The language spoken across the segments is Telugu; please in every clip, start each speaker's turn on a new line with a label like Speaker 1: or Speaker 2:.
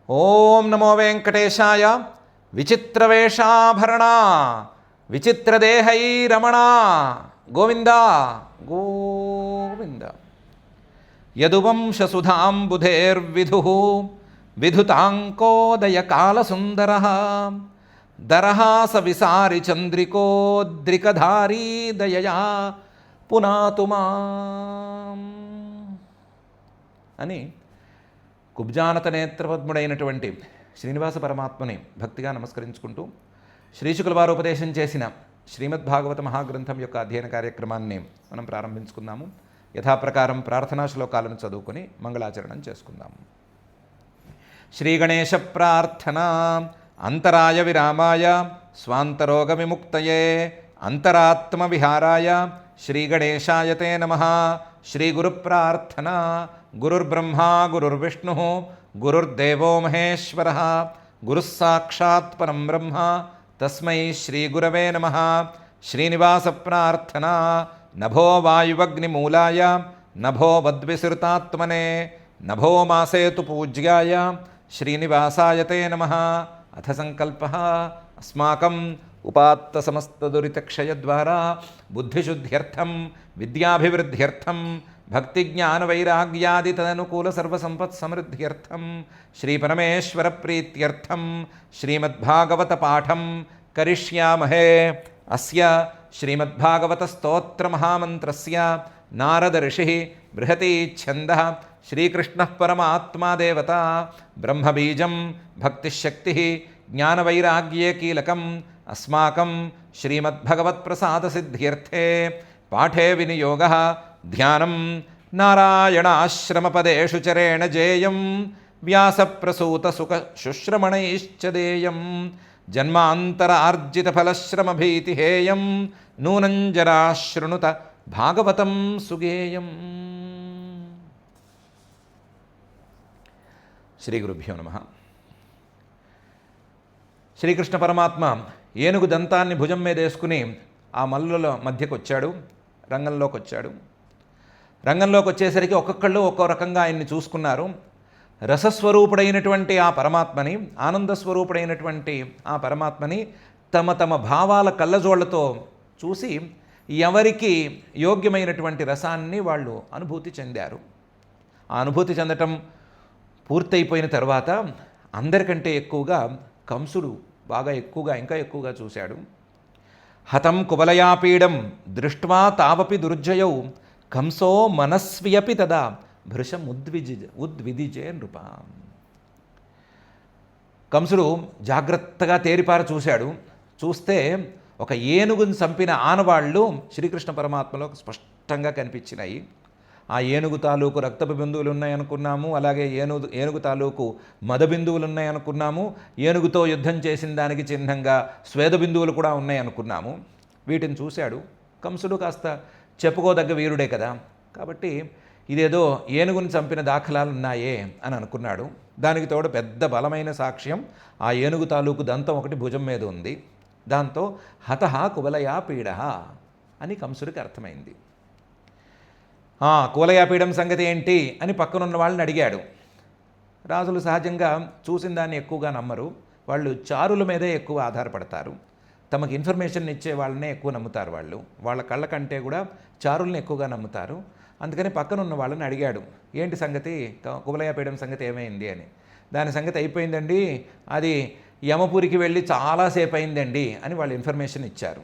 Speaker 1: ఓం నమో వెంకటేశాయ. విచిత్రవేషాభరణ విచిత్రదేహై రమణ గోవింద గోవింద. యదువంశసుధాంబుధేర్విధు విధుతాంకోదయకాలసుందర దరహాస విసారి చంద్రికోద్రికధారీ దయయా పునాతుమా అని కుబ్జానత నేత్రపద్ముడైనటువంటి శ్రీనివాస పరమాత్మని భక్తిగా నమస్కరించుకుంటూ శ్రీశుకుల వారు ఉపదేశం చేసిన శ్రీమద్భాగవత మహాగ్రంథం యొక్క అధ్యయన కార్యక్రమాన్ని మనం ప్రారంభించుకుందాము. యథాప్రకారం ప్రార్థనా శ్లోకాలను చదువుకొని మంగళాచరణం చేసుకుందాము. శ్రీగణేశ ప్రార్థన. అంతరాయ విరామాయ స్వాంతరోగ విముక్తయే అంతరాత్మ విహారాయ శ్రీగణేశాయ తే నమః. శ్రీగురు ప్రార్థన. గురుర్బ్రహ్మా గురుర్విష్ణు గురుర్దేవో మహేశ్వరః గురుః సాక్షాత్ పరం బ్రహ్మ తస్మై శ్రీగురవే నమః. శ్రీనివాస ప్రార్థన. నభో వాయువగ్నిమూలాయ నభో వద్విసృతాత్మనే నభో మాసేతు పూజ్యాయ శ్రీనివాసాయ తే నమః. అథ సంకల్పః అస్మాకం ఉపాత్త సమస్త దురితక్షయద్వారా బుద్ధిశుద్ధ్యర్థం విద్యాభివృద్ధ్యర్థం భక్తి జ్ఞాన వైరాగ్యాది తదనుకూల సర్వసంపత్ సమృద్ధ్యర్థం శ్రీపరమేశ్వర ప్రీత్యర్థం శ్రీమద్భాగవత పాఠం కరిష్యామహే. అస్య శ్రీమద్భాగవత స్తోత్ర మహామంత్రస్య నారద ఋషి బృహతి ఛందః శ్రీకృష్ణః పరమాత్మా దేవత బ్రహ్మబీజం భక్తిశక్తి జ్ఞానవైరాగ్యే కీలకం అస్మాకం శ్రీమద్భగవత్ప్రసాదసిద్ధ్యర్థే పాఠే వినియోగः ధ్యానం నారాయణాశ్రమపదేషు చరేణ జేయం వ్యాసప్రసూత సుఖ శుశ్రమణైశ్చ దేయం జన్మాంతరార్జితఫలశ్రమభీతిహేయం నూనం జరా శృణుత భాగవతం సుగేయం. శ్రీ గురుభ్యో నమః. శ్రీకృష్ణ పరమాత్మ ఏనుగు దంతాన్ని భుజం మీద వేసుకుని ఆ మల్లుల మధ్యకు వచ్చాడు, రంగంలోకి వచ్చాడు. రంగంలోకి వచ్చేసరికి ఒక్కొక్కళ్ళు ఒక్కో రకంగా ఆయన్ని చూసుకున్నారు. రసస్వరూపుడైనటువంటి ఆ పరమాత్మని, ఆనందస్వరూపుడైనటువంటి ఆ పరమాత్మని తమ తమ భావాల కళ్ళజోళ్లతో చూసి ఎవరికి యోగ్యమైనటువంటి రసాన్ని వాళ్ళు అనుభూతి చెందారు. ఆ అనుభూతి చెందటం పూర్తయిపోయిన తర్వాత అందరికంటే ఎక్కువగా కంసుడు బాగా ఇంకా ఎక్కువగా చూశాడు. హతం కువలయాపీడం దృష్ట్వా తావపి దుర్జయౌ కంసో మనస్వియపి తదా భృశం ఉద్విదిజే నృప. కంసుడు జాగ్రత్తగా తేరిపార చూశాడు. చూస్తే ఒక ఏనుగుని చంపిన ఆనవాళ్ళు శ్రీకృష్ణ పరమాత్మలో స్పష్టంగా కనిపించినాయి. ఆ ఏనుగు తాలూకు రక్తపు బిందువులు ఉన్నాయనుకున్నాము, అలాగే ఏనుగు తాలూకు మద బిందువులు ఉన్నాయనుకున్నాము, ఏనుగుతో యుద్ధం చేసిన దానికి చిహ్నంగా స్వేద బిందువులు కూడా ఉన్నాయనుకున్నాము. వీటిని చూశాడు. కంసుడు కాస్త చెప్పుకోదగ్గ వీరుడే కదా, కాబట్టి ఇదేదో ఏనుగుని చంపిన దాఖలాలు ఉన్నాయే అని అనుకున్నాడు. దానికి తోడు పెద్ద బలమైన సాక్ష్యం ఆ ఏనుగు తాలూకు దంతం ఒకటి భుజం మీద ఉంది. దాంతో హతః కువలయా పీడ అని కంసుడికి అర్థమైంది. కువలయాపీడం సంగతి ఏంటి అని పక్కనున్న వాళ్ళని అడిగాడు. రాజులు సహజంగా చూసిన దాన్ని ఎక్కువగా నమ్మరు. వాళ్ళు చారుల మీదే ఎక్కువ ఆధారపడతారు. తమకు ఇన్ఫర్మేషన్ ఇచ్చే వాళ్ళనే ఎక్కువ నమ్ముతారు. వాళ్ళ కళ్ళ కంటే కూడా చారుల్ని ఎక్కువగా నమ్ముతారు. అందుకని పక్కనున్న వాళ్ళని అడిగాడు, ఏంటి సంగతి, కువలయాపీడం సంగతి ఏమైంది అని. దాని సంగతి అయిపోయిందండి, అది యమపురికి వెళ్ళి చాలాసేపు అయిందండి అని వాళ్ళు ఇన్ఫర్మేషన్ ఇచ్చారు.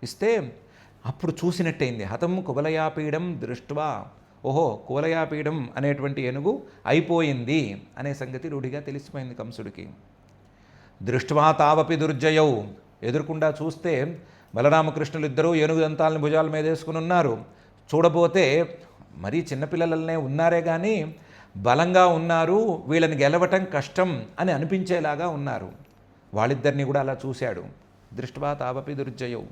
Speaker 1: ఇస్తే అప్పుడు చూసినట్టయింది. హతం కువలయాపీడం దృష్ట్వా, ఓహో కువలయాపీడం అనేటువంటి ఏనుగు అయిపోయింది అనే సంగతి రూఢిగా తెలిసిపోయింది కంసుడికి. దృష్ట్వా తావపి దుర్జయౌ, ఎదురుకుండా చూస్తే బలరామకృష్ణులు ఇద్దరూ ఏనుగు దంతాలను భుజాల మీద వేసుకుని ఉన్నారు. చూడబోతే మరీ చిన్నపిల్లలనే ఉన్నారే కానీ బలంగా ఉన్నారు, వీళ్ళని గెలవటం కష్టం అని అనిపించేలాగా ఉన్నారు. వాళ్ళిద్దరినీ కూడా అలా చూశాడు. దృష్ట్వా తావపి దుర్జయౌ,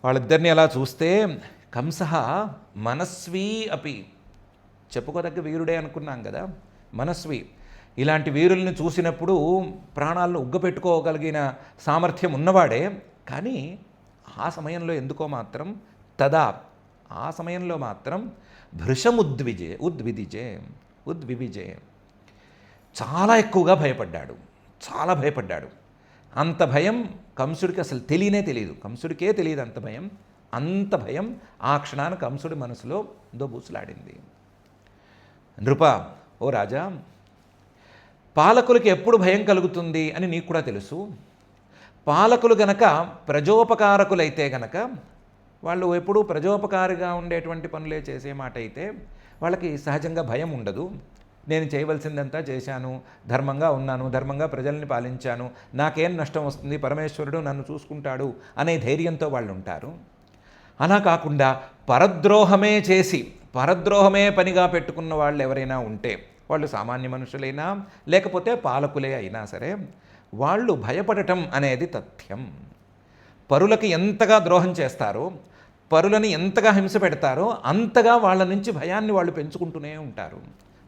Speaker 1: వాళ్ళిద్దరిని అలా చూస్తే కంసః మనస్వీ అపి, చెప్పుకోదగ్గ వీరుడే అనుకున్నాం కదా, మనస్వి. ఇలాంటి వీరుల్ని చూసినప్పుడు ప్రాణాలను ఉగ్గపెట్టుకోగలిగిన సామర్థ్యం ఉన్నవాడే. కానీ ఆ సమయంలో ఎందుకో మాత్రం ఆ సమయంలో మాత్రం భృశముద్విజే ఉద్విదిజే చాలా ఎక్కువగా భయపడ్డాడు, చాలా భయపడ్డాడు. అంత భయం కంసుడికి అసలు తెలియదు, కంసుడికే తెలియదు అంత భయం. అంత భయం ఆ క్షణాన కంసుడి మనసులో దొబూసులాడింది. నృప, ఓ రాజా, పాలకులకి ఎప్పుడు భయం కలుగుతుంది అని నీకు కూడా తెలుసు. పాలకులు గనక ప్రజోపకారకులైతే గనక వాళ్ళు ఎప్పుడూ ప్రజోపకారిగా ఉండేటువంటి పనులే చేసే మాట అయితే వాళ్ళకి సహజంగా భయం ఉండదు. నేను చేయవలసిందంతా చేశాను, ధర్మంగా ఉన్నాను, ధర్మంగా ప్రజల్ని పాలించాను, నాకేం నష్టం వస్తుంది, పరమేశ్వరుడు నన్ను చూసుకుంటాడు అనే ధైర్యంతో వాళ్ళు ఉంటారు. అలా కాకుండా పరద్రోహమే చేసి పరద్రోహమే పనిగా పెట్టుకున్న వాళ్ళు ఎవరైనా ఉంటే, వాళ్ళు సామాన్య మనుషులైనా లేకపోతే పాలకులే అయినా సరే, వాళ్ళు భయపడటం అనేది తథ్యం. పరులకి ఎంతగా ద్రోహం చేస్తారో, పరులని ఎంతగా హింస పెడతారో అంతగా వాళ్ళ నుంచి భయాన్ని వాళ్ళు పెంచుకుంటూనే ఉంటారు.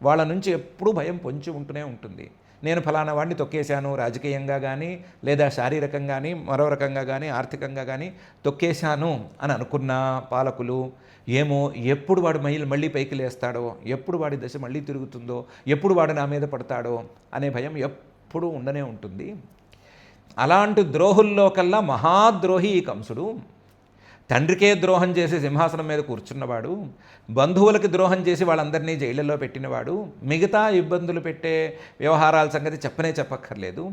Speaker 1: వాళ్ళ నుంచి ఎప్పుడూ భయం పొంచి ఉంటూనే ఉంటుంది. నేను ఫలానా వాడిని తొక్కేశాను, రాజకీయంగా కానీ లేదా శారీరకంగా కానీ మరో రకంగా కానీ ఆర్థికంగా కానీ తొక్కేశాను అని అనుకున్న పాలకులు ఏమో ఎప్పుడు వాడు మళ్ళీ పైకి లేస్తాడో, ఎప్పుడు వాడి దశ మళ్ళీ తిరుగుతుందో, ఎప్పుడు వాడు నా మీద పడతాడో అనే భయం ఎప్పుడూ ఉండనే ఉంటుంది. అలాంటి ద్రోహుల్లో కల్లా మహాద్రోహి ఈ కంసుడు. తండ్రికే ద్రోహం చేసి సింహాసనం మీద కూర్చున్నవాడు, బంధువులకి ద్రోహం చేసి వాళ్ళందరినీ జైళ్ళల్లో పెట్టినవాడు, మిగతా ఇబ్బందులు పెట్టే వ్యవహారాల సంగతి చెప్పక్కర్లేదు.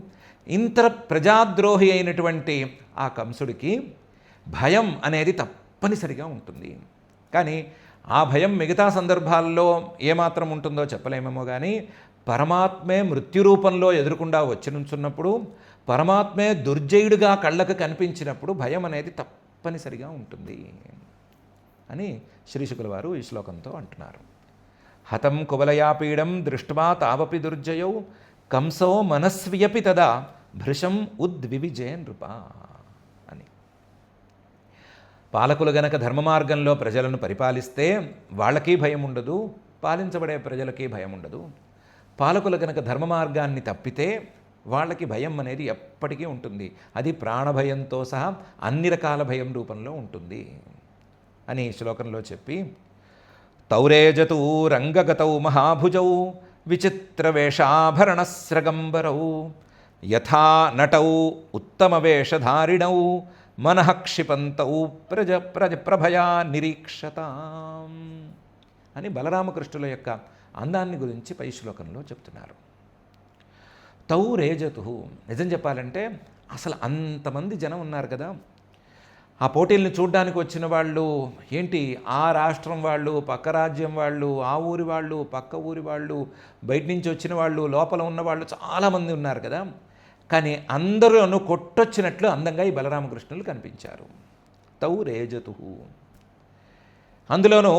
Speaker 1: ఇంత ప్రజాద్రోహి అయినటువంటి ఆ కంసుడికి భయం అనేది తప్పనిసరిగా ఉంటుంది. కానీ ఆ భయం మిగతా సందర్భాల్లో ఏమాత్రం ఉంటుందో చెప్పలేమేమో కానీ, పరమాత్మే మృత్యురూపంలో ఎదురుకుండా వచ్చి నుంచున్నప్పుడు, పరమాత్మే దుర్జయుడిగా కళ్ళకు కనిపించినప్పుడు భయం అనేది తప్పనిసరిగా ఉంటుంది అని శ్రీశుకుల వారు ఈ శ్లోకంతో అంటున్నారు. హతం కువలయాపీడం దృష్ట్వా తావపి దుర్జయౌ కంసో మనస్వియపి తదా భృశం ఉద్వివిజే నృప అని. పాలకులు గనక ధర్మ మార్గంలో ప్రజలను పరిపాలిస్తే వాళ్ళకి భయం ఉండదు, పాలించబడే ప్రజలకి భయం ఉండదు. పాలకులు గనక ధర్మ మార్గాన్ని తప్పితే వాళ్ళకి భయం అనేది ఎప్పటికీ ఉంటుంది. అది ప్రాణభయంతో సహా అన్ని రకాల భయం రూపంలో ఉంటుంది అని శ్లోకంలో చెప్పి, తౌరేజతూ రంగగతౌ మహాభుజౌ విచిత్రవేషాభరణస్రగంబరౌ యథా నటౌ ఉత్తమవేషధారిణౌ మనః క్షిపంతౌ ప్రభయా నిరీక్షతాం అని బలరామకృష్ణుల యొక్క అందాన్ని గురించి పై శ్లోకంలో చెప్తున్నారు. తౌ రేజతు, నిజం చెప్పాలంటే అసలు అంతమంది జనం ఉన్నారు కదా, ఆ పోటీల్ని చూడ్డానికి వచ్చిన వాళ్ళు ఏంటి, ఆ రాష్ట్రం వాళ్ళు, పక్క రాజ్యం వాళ్ళు, ఆ ఊరి వాళ్ళు, పక్క ఊరి వాళ్ళు, బయట నుంచి వచ్చిన వాళ్ళు, లోపల ఉన్న వాళ్ళు చాలామంది ఉన్నారు కదా. కానీ అందరూ కొట్టొచ్చినట్లు అందంగా ఈ బలరామకృష్ణులు కనిపించారు. తౌ రేజతు. అందులోనూ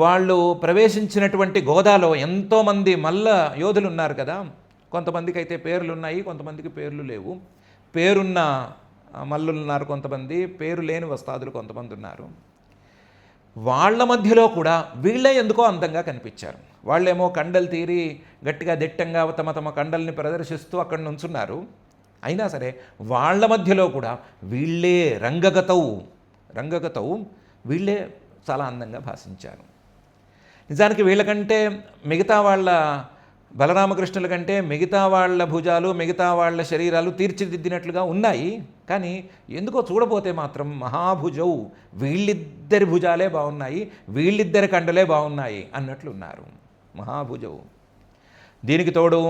Speaker 1: వాళ్ళు ప్రవేశించినటువంటి గోదాలో ఎంతోమంది మల్ల యోధులు ఉన్నారు కదా. కొంతమందికి అయితే పేర్లు ఉన్నాయి, కొంతమందికి పేర్లు లేవు. పేరున్న మల్లులు ఉన్నారు కొంతమంది, పేరు లేని వస్తాదులు కొంతమంది ఉన్నారు. వాళ్ళ మధ్యలో కూడా వీళ్ళే ఎందుకో అందంగా కనిపించారు. వాళ్ళేమో కండలు తీరి గట్టిగా దిట్టంగా తమ కండల్ని ప్రదర్శిస్తూ అక్కడ నుంచున్నారు. అయినా సరే వాళ్ళ మధ్యలో కూడా వీళ్ళే రంగగతవు వీళ్ళే చాలా అందంగా భాషించారు. నిజానికి వీళ్ళకంటే మిగతా వాళ్ళ బలరామకృష్ణుల కంటే మిగతా వాళ్ళ భుజాలు, మిగతా వాళ్ళ శరీరాలు తీర్చిదిద్దినట్లుగా ఉన్నాయి. కానీ ఎందుకో చూడబోతే మాత్రం మహాభుజౌ, వీళ్ళిద్దరి భుజాలే బాగున్నాయి, వీళ్ళిద్దరి కండలే బాగున్నాయి అన్నట్లున్నారు. మహాభుజౌ. దీనికి తోడు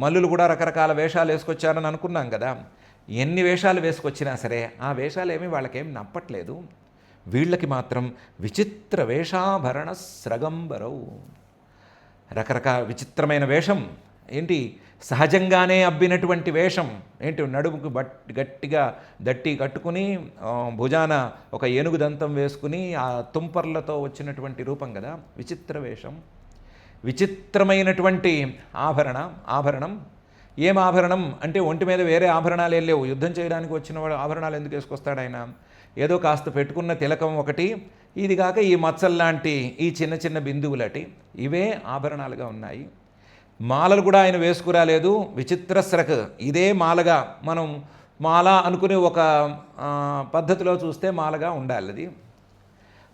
Speaker 1: మల్లులు కూడా రకరకాల వేషాలు వేసుకొచ్చారని అనుకున్నాం కదా. ఎన్ని వేషాలు వేసుకొచ్చినా సరే ఆ వేషాలేమీ వాళ్ళకేం నప్పట్లేదు. వీళ్ళకి మాత్రం విచిత్ర వేషాభరణ స్రగంబరౌ, రకరకాల విచిత్రమైన వేషం ఏంటి, సహజంగానే అబ్బినటువంటి వేషం ఏంటి, నడుముకు గట్టిగా దట్టి కట్టుకుని భుజాన ఒక ఏనుగు దంతం వేసుకుని ఆ తుంపర్లతో వచ్చినటువంటి రూపం కదా, విచిత్ర వేషం. విచిత్రమైనటువంటి ఆభరణం. ఏం ఆభరణం అంటే ఒంటి మీద వేరే ఆభరణాలు ఏం లేవు. యుద్ధం చేయడానికి వచ్చిన వాడు ఆభరణాలు ఎందుకు వేసుకొస్తాడు ఆయన? ఏదో కాస్త పెట్టుకున్న తిలకం ఒకటి, ఇది కాక ఈ మచ్చల్లాంటి ఈ చిన్న చిన్న బిందువులటి, ఇవే ఆభరణాలుగా ఉన్నాయి. మాలలు కూడా ఆయన వేసుకురాలేదు. విచిత్ర స్రక్, ఇదే మాలగా మనం మాల అనుకునే ఒక పద్ధతిలో చూస్తే మాలగా ఉండాలి. అది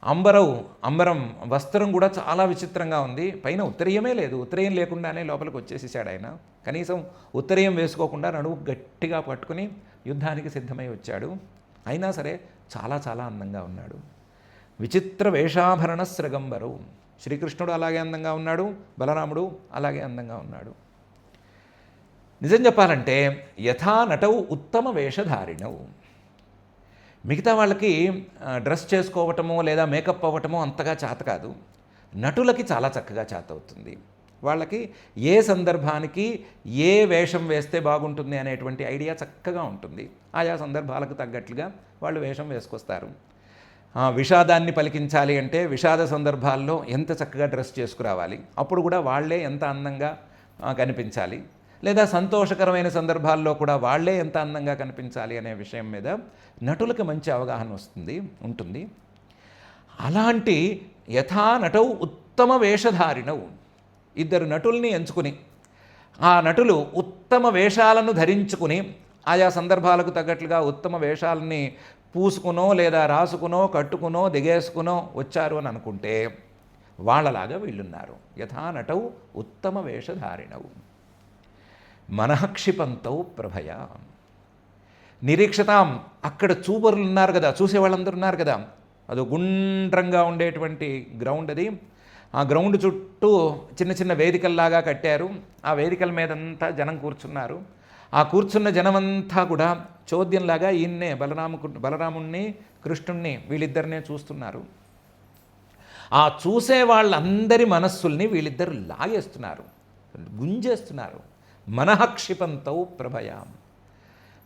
Speaker 1: అంబరం వస్త్రం కూడా చాలా విచిత్రంగా ఉంది. పైన ఉత్తరీయమే లేదు. ఉత్తరీయం లేకుండానే లోపలికి వచ్చేసేసాడు ఆయన. కనీసం ఉత్తరీయం వేసుకోకుండా నడుము గట్టిగా పట్టుకుని యుద్ధానికి సిద్ధమై వచ్చాడు. అయినా సరే చాలా చాలా అందంగా ఉన్నాడు. విచిత్ర వేషాభరణ స్రగంబరు. శ్రీకృష్ణుడు అలాగే అందంగా ఉన్నాడు, బలరాముడు అలాగే అందంగా ఉన్నాడు. నిజం చెప్పాలంటే యథా నటౌ ఉత్తమ వేషధారిణవు. మిగతా వాళ్ళకి డ్రెస్ చేసుకోవటమో లేదా మేకప్ అవ్వటమో అంతగా చేత కాదు. నటులకి చాలా చక్కగా చేత అవుతుంది. వాళ్ళకి ఏ సందర్భానికి ఏ వేషం వేస్తే బాగుంటుంది అనేటువంటి ఐడియా చక్కగా ఉంటుంది. ఆయా సందర్భాలకు తగ్గట్లుగా వాళ్ళు వేషం వేసుకొస్తారు. విషాదాన్ని పలికించాలి అంటే విషాద సందర్భాల్లో ఎంత చక్కగా డ్రెస్ చేసుకురావాలి, అప్పుడు కూడా వాళ్ళే ఎంత అందంగా కనిపించాలి. లేదా సంతోషకరమైన సందర్భాల్లో కూడా వాళ్ళే ఎంత అందంగా కనిపించాలి అనే విషయం మీద నటులకు మంచి అవగాహన ఉంటుంది. అలాంటి యథా నటౌ ఉత్తమ వేషధారిణవు. ఇద్దరు నటుల్ని ఎంచుకుని ఆ నటులు ఉత్తమ వేషాలను ధరించుకుని ఆయా సందర్భాలకు తగ్గట్లుగా ఉత్తమ వేషాలని పూసుకునో లేదా రాసుకునో కట్టుకునో దిగేసుకునో వచ్చారు అని అనుకుంటే వాళ్ళలాగా వీళ్ళున్నారు. యథా నటౌ ఉత్తమ వేషధారిణవు మనఃక్షిపంతౌ ప్రభయ. నిరీక్షతాం. అక్కడ చూపరులు ఉన్నారు కదా, చూసేవాళ్ళందరూ ఉన్నారు కదా. అది గుండ్రంగా ఉండేటువంటి గ్రౌండ్ అది. ఆ గ్రౌండ్ చుట్టూ చిన్న చిన్న వేదికల్లాగా కట్టారు. ఆ వేదికల మీదంతా జనం కూర్చున్నారు. ఆ కూర్చున్న జనమంతా కూడా చోద్యంలాగా ఈయన్నే బలరాముణ్ణి కృష్ణుణ్ణి వీళ్ళిద్దరినే చూస్తున్నారు. ఆ చూసే వాళ్ళందరి మనస్సుల్ని వీళ్ళిద్దరు లాగేస్తున్నారు, గుంజేస్తున్నారు. మనఃక్షిపంతౌ ప్రభయ.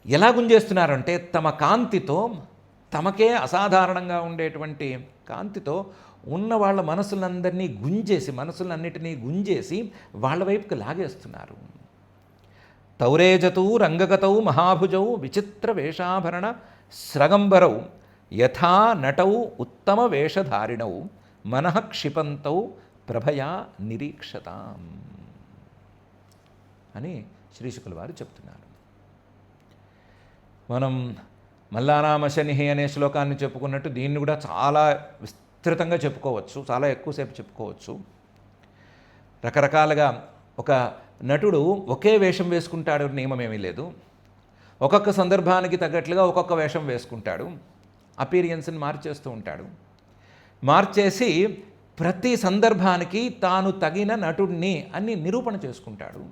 Speaker 1: ఎలా గుంజేస్తున్నారంటే తమ కాంతితో, తమకే అసాధారణంగా ఉండేటువంటి కాంతితో ఉన్న వాళ్ళ మనసులన్నిటినీ గుంజేసి వాళ్ళ వైపుకి లాగేస్తున్నారు. తౌరేజతూ రంగగతౌ మహాభుజౌ విచిత్ర వేషాభరణ స్రగంబరౌ యథా నటౌ ఉత్తమ వేషధారిణౌ మనఃక్షిపంతౌ ప్రభయా నిరీక్షతాం అని శ్రీశుకుల వారు చెప్తున్నారు. మనం మల్లానామశనిహి అనే శ్లోకాన్ని చెప్పుకున్నట్టు దీన్ని కూడా చాలా విస్తృతంగా చెప్పుకోవచ్చు, చాలా ఎక్కువసేపు చెప్పుకోవచ్చు. రకరకాలుగా ఒక నటుడు ఒకే వేషం వేసుకుంటాడు నియమం ఏమీ లేదు. ఒక్కొక్క సందర్భానికి తగ్గట్లుగా ఒక్కొక్క వేషం వేసుకుంటాడు. అపీరియన్స్ని మార్చేస్తూ ఉంటాడు. మార్చేసి ప్రతి సందర్భానికి తాను తగిన నటుడిని అని నిరూపణ చేసుకుంటాడు.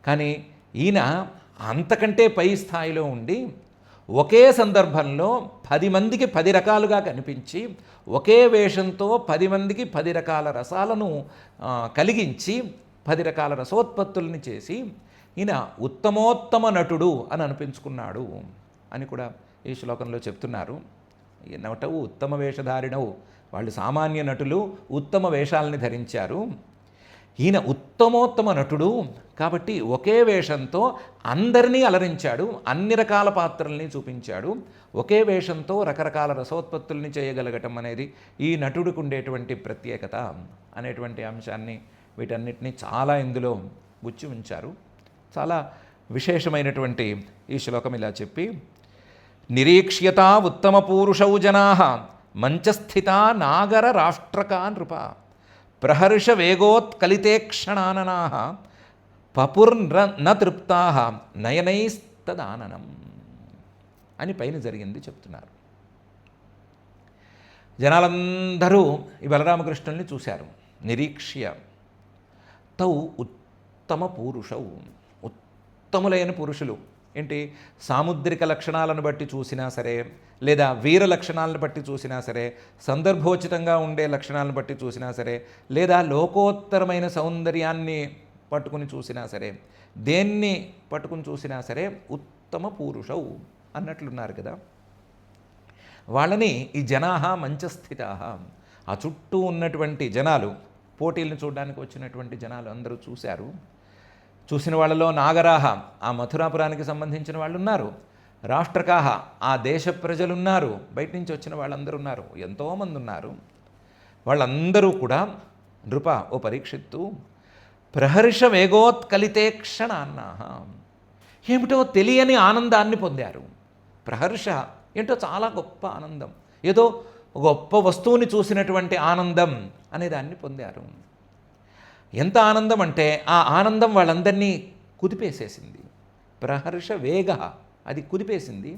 Speaker 1: కానీ ఈయన అంతకంటే పై స్థాయిలో ఉండి ఒకే సందర్భంలో 10 మందికి 10 రకాలుగా కనిపించి ఒకే వేషంతో 10 మందికి 10 రకాల రసాలను కలిగించి 10 రకాల రసోత్పత్తుల్ని చేసి ఈయన ఉత్తమోత్తమ నటుడు అని అనిపించుకున్నాడు అని కూడా ఈ శ్లోకంలో చెప్తున్నారు. ఈ నటవు ఉత్తమ వేషధారిణవు. వాళ్ళు సామాన్య నటులు ఉత్తమ వేషాలని ధరించారు. ఈయన ఉత్తమోత్తమ నటుడు కాబట్టి ఒకే వేషంతో అందరినీ అలరించాడు, అన్ని రకాల పాత్రల్ని చూపించాడు. ఒకే వేషంతో రకరకాల రసోత్పత్తుల్ని చేయగలగటం అనేది ఈ నటుడికి ఉండేటువంటి ప్రత్యేకత అనేటువంటి అంశాన్ని వీటన్నిటినీ చాలా ఇందులో గుచ్చి ఉంచారు. చాలా విశేషమైనటువంటి ఈ శ్లోకం ఇలా చెప్పి నిరీక్ష్యత ఉత్తమ పూరుషౌ జనాః మంచస్థితా నాగర రాష్ట్రకా నృప ప్రహర్ష వేగోత్కలితేక్షణాననాః పపుర్న తృప్తాః నయనైస్తదాననం అని పైన జరిగింది చెప్తున్నారు. జనాలందరూ ఈ బలరామకృష్ణుల్ని చూశారు. నిరీక్ష్య తౌ ఉత్తమ పూరుషౌ. ఉత్తములైన పురుషులు ఏంటి, సాముద్రిక లక్షణాలను బట్టి చూసినా సరే, లేదా వీర లక్షణాలను బట్టి చూసినా సరే, సందర్భోచితంగా ఉండే లక్షణాలను బట్టి చూసినా సరే, లేదా లోకోత్తరమైన సౌందర్యాన్ని పట్టుకుని చూసినా సరే, దేన్ని పట్టుకుని చూసినా సరే ఉత్తమ పూరుషౌ అన్నట్లున్నారు కదా. వాళ్ళని ఈ జనాహ మంచస్థితాః, ఆ చుట్టూ ఉన్నటువంటి జనాలు, పోటీలను చూడడానికి వచ్చినటువంటి జనాలు అందరూ చూశారు. చూసిన వాళ్ళలో నాగరాహ, ఆ మథురాపురానికి సంబంధించిన వాళ్ళు ఉన్నారు. రాష్ట్రకాహ, ఆ దేశ ప్రజలున్నారు. బయట నుంచి వచ్చిన వాళ్ళందరూ ఉన్నారు, ఎంతోమంది ఉన్నారు. వాళ్ళందరూ కూడా నృప, ఓ పరీక్షిత్తు, ప్రహర్ష వేగోత్కలితేక్షణాన్నాహ, ఏమిటో తెలియని ఆనందాన్ని పొందారు. ప్రహర్ష ఏంటో చాలా గొప్ప ఆనందం, ఏదో గొప్ప వస్తువుని చూసినటువంటి ఆనందం అనేదాన్ని పొందారు. ఎంత ఆనందం అంటే ఆ ఆనందం వాళ్ళందరినీ కుదిపేసేసింది. ప్రహర్ష వేగ, అది కుదిపేసింది.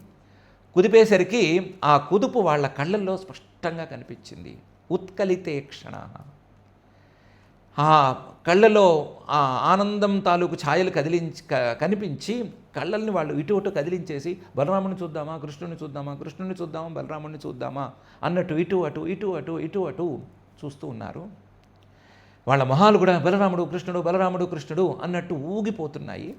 Speaker 1: కుదిపేసరికి ఆ కుదుపు వాళ్ళ కళ్ళల్లో స్పష్టంగా కనిపించింది. ఉత్కలితే క్షణ, ఆ కళ్ళలో ఆ ఆనందం తాలూకు ఛాయలు కనిపించి కళ్ళల్ని వాళ్ళు ఇటు అటు కదిలించేసి బలరాముని చూద్దామా, కృష్ణుని చూద్దామా, కృష్ణుని చూద్దామా, బలరాముని చూద్దామా అన్నట్టు ఇటు అటు ఇటు అటు ఇటు అటు చూస్తూ ఉన్నారు. వాళ్ళ మొహాలు కూడా బలరాముడు కృష్ణుడు, బలరాముడు కృష్ణుడు అన్నట్టు ఊగిపోతున్నాయి.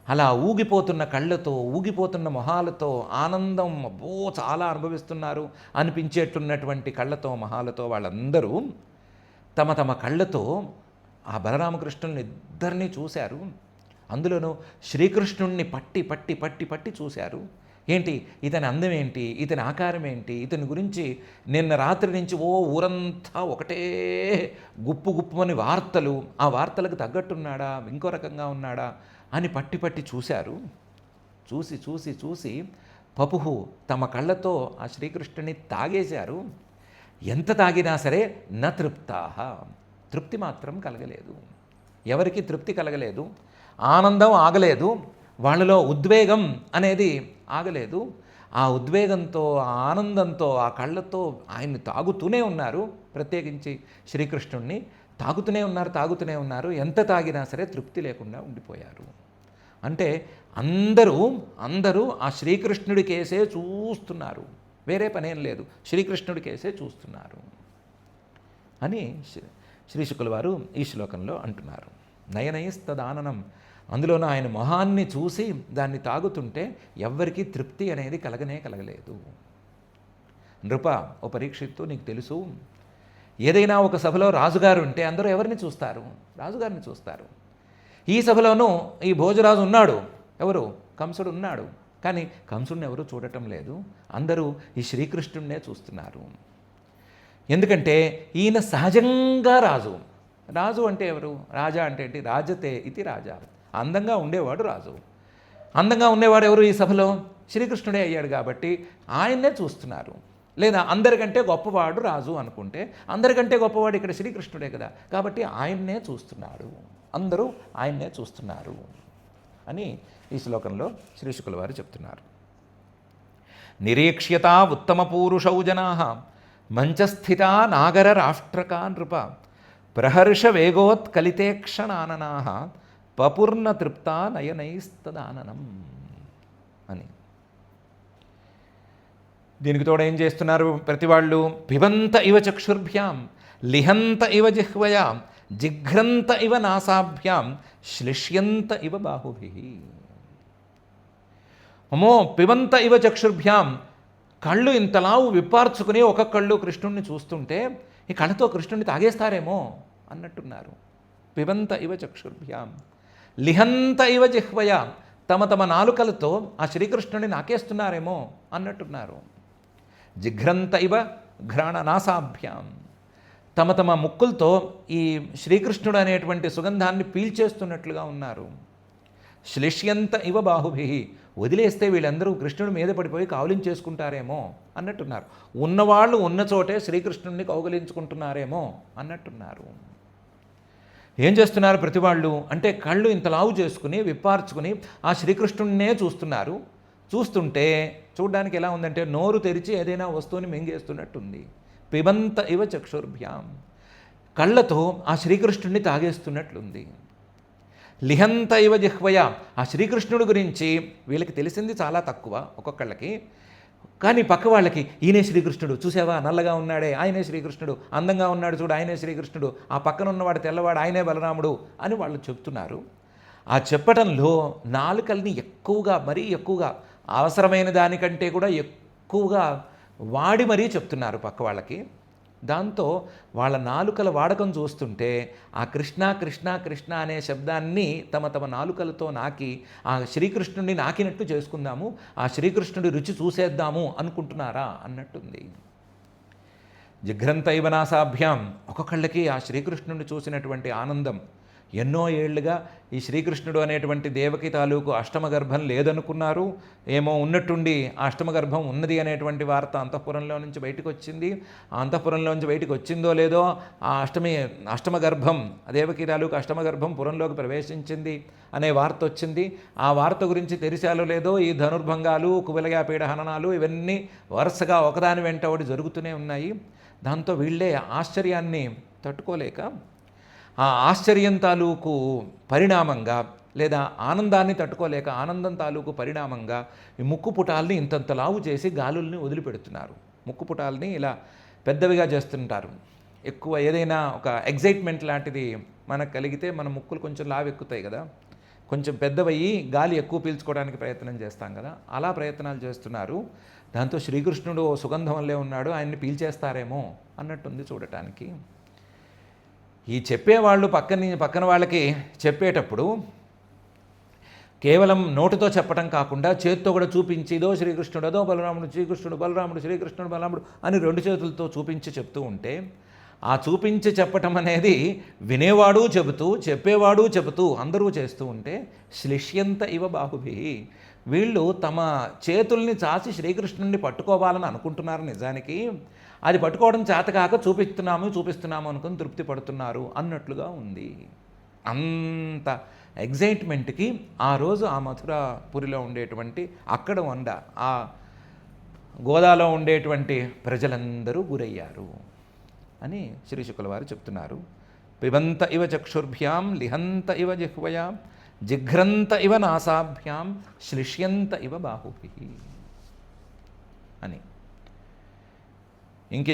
Speaker 1: అలా ఊగిపోతున్న కళ్ళతో, ఊగిపోతున్న మొహాలతో, ఆనందం అబ్బో చాలా అనుభవిస్తున్నారు అనిపించేట్టున్నటువంటి కళ్ళతో, మొహాలతో వాళ్ళందరూ తమ తమ కళ్ళతో ఆ బలరామకృష్ణుల్ని ఇద్దరినీ చూశారు. అందులోనూ శ్రీకృష్ణుణ్ణి పట్టి పట్టి పట్టి పట్టి చూశారు. ఏంటి ఇతని అందం ఏంటి, ఇతని ఆకారం ఏంటి, ఇతని గురించి నిన్న రాత్రి నుంచి ఊరంతా ఒకటే గుప్పు గుప్పుమని వార్తలు, ఆ వార్తలకు తగ్గట్టున్నాడా, ఇంకో రకంగా ఉన్నాడా అని పట్టి పట్టి చూశారు. చూసి చూసి చూసి పపుహు తమ కళ్ళతో ఆ శ్రీకృష్ణుని తాగేశారు. ఎంత తాగినా సరే న తృప్తాహ, తృప్తి మాత్రం కలగలేదు. ఎవరికి తృప్తి కలగలేదు, ఆనందం ఆగలేదు, వాళ్ళలో ఉద్వేగం అనేది ఆగలేదు. ఆ ఉద్వేగంతో, ఆ ఆనందంతో, ఆ కళ్ళతో ఆయన్ని తాగుతూనే ఉన్నారు. ప్రత్యేకించి శ్రీకృష్ణుణ్ణి తాగుతూనే ఉన్నారు. ఎంత తాగినా సరే తృప్తి లేకుండా ఉండిపోయారు. అంటే అందరూ ఆ శ్రీకృష్ణుడి కేసే చూస్తున్నారు, వేరే పనేం లేదు, శ్రీకృష్ణుడి కేసే చూస్తున్నారు అని శ్రీశుకుల వారు ఈ శ్లోకంలో అంటున్నారు. నయనైస్తదాననం, అందులోనూ ఆయన మొహాన్ని చూసి దాన్ని తాగుతుంటే ఎవ్వరికీ తృప్తి అనేది కలగలేదు. నృప, ఓ పరీక్షిత్తు, నీకు తెలుసు, ఏదైనా ఒక సభలో రాజుగారు ఉంటే అందరూ ఎవరిని చూస్తారు? రాజుగారిని చూస్తారు. ఈ సభలోనూ ఈ భోజరాజు ఉన్నాడు, ఎవరు? కంసుడు ఉన్నాడు. కానీ కంసుడిని ఎవరు చూడటం లేదు, అందరూ ఈ శ్రీకృష్ణుడినే చూస్తున్నారు. ఎందుకంటే ఈయన సహజంగా రాజు అంటే ఎవరు? రాజా అంటే ఏంటి? రాజతే ఇది రాజా, అందంగా ఉండేవాడు రాజు. అందంగా ఉండేవాడు ఎవరు ఈ సభలో? శ్రీకృష్ణుడే అయ్యాడు కాబట్టి ఆయన్నే చూస్తున్నారు. లేదా అందరికంటే గొప్పవాడు రాజు అనుకుంటే అందరికంటే గొప్పవాడు ఇక్కడ శ్రీకృష్ణుడే కదా, కాబట్టి ఆయన్నే చూస్తున్నాడు, అందరూ ఆయన్నే చూస్తున్నారు అని ఈ శ్లోకంలో శ్రీశుకుల వారు చెప్తున్నారు. నిరీక్ష్యత ఉత్తమ పూరుషౌ జనా మంచస్థిత నాగర రాష్ట్రకా నృప ప్రహర్ష వేగోత్కలితేక్షణాననా పపుర్ణ తృప్త నయనైస్తదాననం అని. దీనికి తోడు ఏం చేస్తున్నారు ప్రతి వాళ్ళు? పిబంత ఇవ చక్షుర్భ్యాం, లిహంత ఇవ జిహ్వయాం, జిఘ్రంత ఇవ నాసాభ్యాం, శ్లిష్యంత ఇవ బాహుభిః. అమ్మో, పిబంత ఇవ చక్షుర్భ్యాం, కళ్ళు ఇంతలావు విప్పార్చుకుని ఒక కళ్ళు కృష్ణుణ్ణి చూస్తుంటే ఈ కళ్ళతో కృష్ణుణ్ణి తాగేస్తారేమో అన్నట్టున్నారు. పిబంత ఇవ చక్షుర్భ్యాం, లిహంత ఇవ జిహ్వయ, తమ తమ నాలుకలతో ఆ శ్రీకృష్ణుని నాకేస్తున్నారేమో అన్నట్టున్నారు. జిఘ్రంత ఇవ ఘ్రాణ నాసాభ్యాం, తమ తమ ముక్కులతో ఈ శ్రీకృష్ణుడు అనేటువంటి సుగంధాన్ని పీల్చేస్తున్నట్లుగా ఉన్నారు. శ్లిష్యంత ఇవ బాహుభి, వదిలేస్తే వీళ్ళందరూ కృష్ణుడి మీద పడిపోయి కౌలించేసుకుంటారేమో అన్నట్టున్నారు. ఉన్నవాళ్ళు ఉన్న చోటే శ్రీకృష్ణుడిని కౌగలించుకుంటున్నారేమో అన్నట్టున్నారు. ఏం చేస్తున్నారు ప్రతి వాళ్ళు అంటే కళ్ళు ఇంత లావు చేసుకుని విప్పార్చుకుని ఆ శ్రీకృష్ణుడినే చూస్తున్నారు. చూస్తుంటే చూడడానికి ఎలా ఉందంటే నోరు తెరిచి ఏదైనా వస్తువుని మింగేస్తున్నట్టుంది. పిబంత ఇవ చక్షుర్భ్యాం, కళ్ళతో ఆ శ్రీకృష్ణుడిని తాగేస్తున్నట్లుంది. లిహంత ఇవ జిహ్వయ, ఆ శ్రీకృష్ణుడి గురించి వీళ్ళకి తెలిసింది చాలా తక్కువ ఒక్కొక్కళ్ళకి. కానీ పక్క వాళ్ళకి ఈయనే శ్రీకృష్ణుడు, చూసావా నల్లగా ఉన్నాడే ఆయనే శ్రీకృష్ణుడు, అందంగా ఉన్నాడు చూడు ఆయనే శ్రీకృష్ణుడు, ఆ పక్కన ఉన్నవాడు తెల్లవాడు ఆయనే బలరాముడు అని వాళ్ళు చెప్తున్నారు. ఆ చెప్పటంలో నాలుకల్ని ఎక్కువగా, మరీ ఎక్కువగా, అవసరమైన దానికంటే కూడా ఎక్కువగా వాడి మరీ చెప్తున్నారు పక్క వాళ్ళకి. దాంతో వాళ్ళ నాలుకల వాడకం చూస్తుంటే ఆ కృష్ణ కృష్ణ కృష్ణ అనే శబ్దాన్ని తమ తమ నాలుకలతో నాకి ఆ శ్రీకృష్ణుడిని నాకినట్టు చేసుకుందాము, ఆ శ్రీకృష్ణుడి రుచి చూసేద్దాము అనుకుంటున్నారా అన్నట్టుంది. జిఘ్రంత ఇవ నాసాభ్యాం, ఒక్కొక్కళ్ళకి ఆ శ్రీకృష్ణుడిని చూసినటువంటి ఆనందం ఎన్నో ఏళ్లుగా ఈ శ్రీకృష్ణుడు అనేటువంటి దేవకి తాలూకు అష్టమ గర్భం లేదనుకున్నారు. ఏమో ఉన్నట్టుండి ఆ అష్టమ గర్భం ఉన్నది అనేటువంటి వార్త అంతఃపురంలో నుంచి బయటకు వచ్చింది. ఆ అంతఃపురంలోంచి బయటకు వచ్చిందో లేదో ఆ అష్టమ గర్భం, దేవకి తాలూకు అష్టమ గర్భం పురంలోకి ప్రవేశించింది అనే వార్త వచ్చింది. ఆ వార్త గురించి తెలిసాలో లేదో ఈ ధనుర్భంగాలు, కుబలయాపీడ హననాలు ఇవన్నీ వరుసగా ఒకదాని వెంట ఒకటి జరుగుతూనే ఉన్నాయి. దాంతో వీళ్ళే ఆశ్చర్యాన్ని తట్టుకోలేక ఆ ఆశ్చర్యం తాలూకు పరిణామంగా లేదా ఆనందాన్ని తట్టుకోలేక ఆనందం తాలూకు పరిణామంగా ఈ ముక్కు పుటాల్ని ఇంతంత లావు చేసి గాలుల్ని వదిలిపెడుతున్నారు. ముక్కు పుటాల్ని ఇలా పెద్దవిగా చేస్తుంటారు. ఎక్కువ ఏదైనా ఒక ఎగ్జైట్మెంట్ లాంటిది మనకు కలిగితే మన ముక్కులు కొంచెం లావు ఎక్కుతాయి కదా, కొంచెం పెద్దవయ్యి గాలి ఎక్కువ పీల్చుకోవడానికి ప్రయత్నం చేస్తాం కదా, అలా ప్రయత్నాలు చేస్తున్నారు. దాంతో శ్రీకృష్ణుడు సుగంధం వల్లే ఉన్నాడు, ఆయన్ని పీల్చేస్తారేమో అన్నట్టుంది చూడటానికి. ఈ చెప్పేవాళ్ళు పక్కన వాళ్ళకి చెప్పేటప్పుడు కేవలం నోటితో చెప్పడం కాకుండా చేతితో కూడా చూపించి ఇదో శ్రీకృష్ణుడు, అదో బలరాముడు, శ్రీకృష్ణుడు బలరాముడు, శ్రీకృష్ణుడు బలరాముడు అని 2 చేతులతో చూపించి చెప్తూ ఉంటే ఆ చూపించి చెప్పటం అనేది వినేవాడు చెబుతూ చెప్పేవాడు చెబుతూ అందరూ చేస్తూ ఉంటే శ్లిష్యంత ఇవ బాహుభి, వీళ్ళు తమ చేతుల్ని చాచి శ్రీకృష్ణుడిని పట్టుకోవాలని అనుకుంటున్నారు. నిజానికి అది పట్టుకోవడం చేతకాక చూపిస్తున్నాము అనుకుని తృప్తి పడుతున్నారు అన్నట్లుగా ఉంది. అంత ఎగ్జైట్మెంట్కి ఆ రోజు ఆ మథురాపురిలో ఉండేటువంటి అక్కడ ఆ గోదాలో ఉండేటువంటి ప్రజలందరూ గురయ్యారు అని శ్రీ శుకుల వారు చెప్తున్నారు. పిబంత ఇవ చక్షుర్భ్యాం లిహంత ఇవ జిహ్వయాం జిఘ్రంత ఇవ నాసాభ్యాం శ్లిష్యంత ఇవ బాహుభి అని.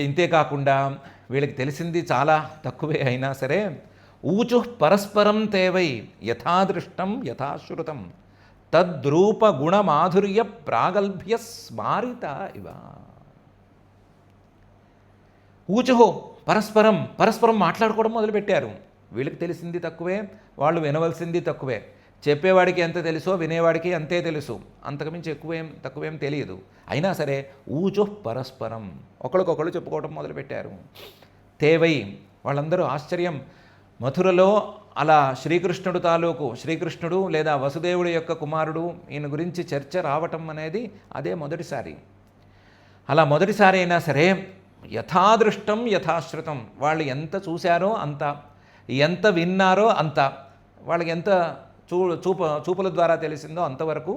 Speaker 1: ఇంతే కాకుండా వీళ్ళకి తెలిసింది చాలా తక్కువే అయినా సరే ఊచు పరస్పరం తేవై యథాదృష్టం యథాశ్రుతం తద్రూప గుణమాధుర్య ప్రాగల్భ్య స్మారిత ఇవ. ఊచుహో పరస్పరం మాట్లాడుకోవడం మొదలుపెట్టారు. వీళ్ళకి తెలిసింది తక్కువే, వాళ్ళు వినవలసింది తక్కువే. చెప్పేవాడికి ఎంత తెలుసో వినేవాడికి అంతే తెలుసు, అంతకుమించి తక్కువేం తెలియదు. అయినా సరే ఊచు పరస్పరం ఒకరికొకళ్ళు చెప్పుకోవడం మొదలుపెట్టారు. తేవై వాళ్ళందరూ ఆశ్చర్యం. మథురలో అలా శ్రీకృష్ణుడు లేదా వసుదేవుడి యొక్క కుమారుడు ఈయన గురించి చర్చ రావటం అనేది అదే మొదటిసారి. అలా మొదటిసారి అయినా సరే యథాదృష్టం యథాశ్రుతం, వాళ్ళు ఎంత చూశారో అంత, ఎంత విన్నారో అంత, వాళ్ళకి ఎంత చూపుల ద్వారా తెలిసిందో అంతవరకు,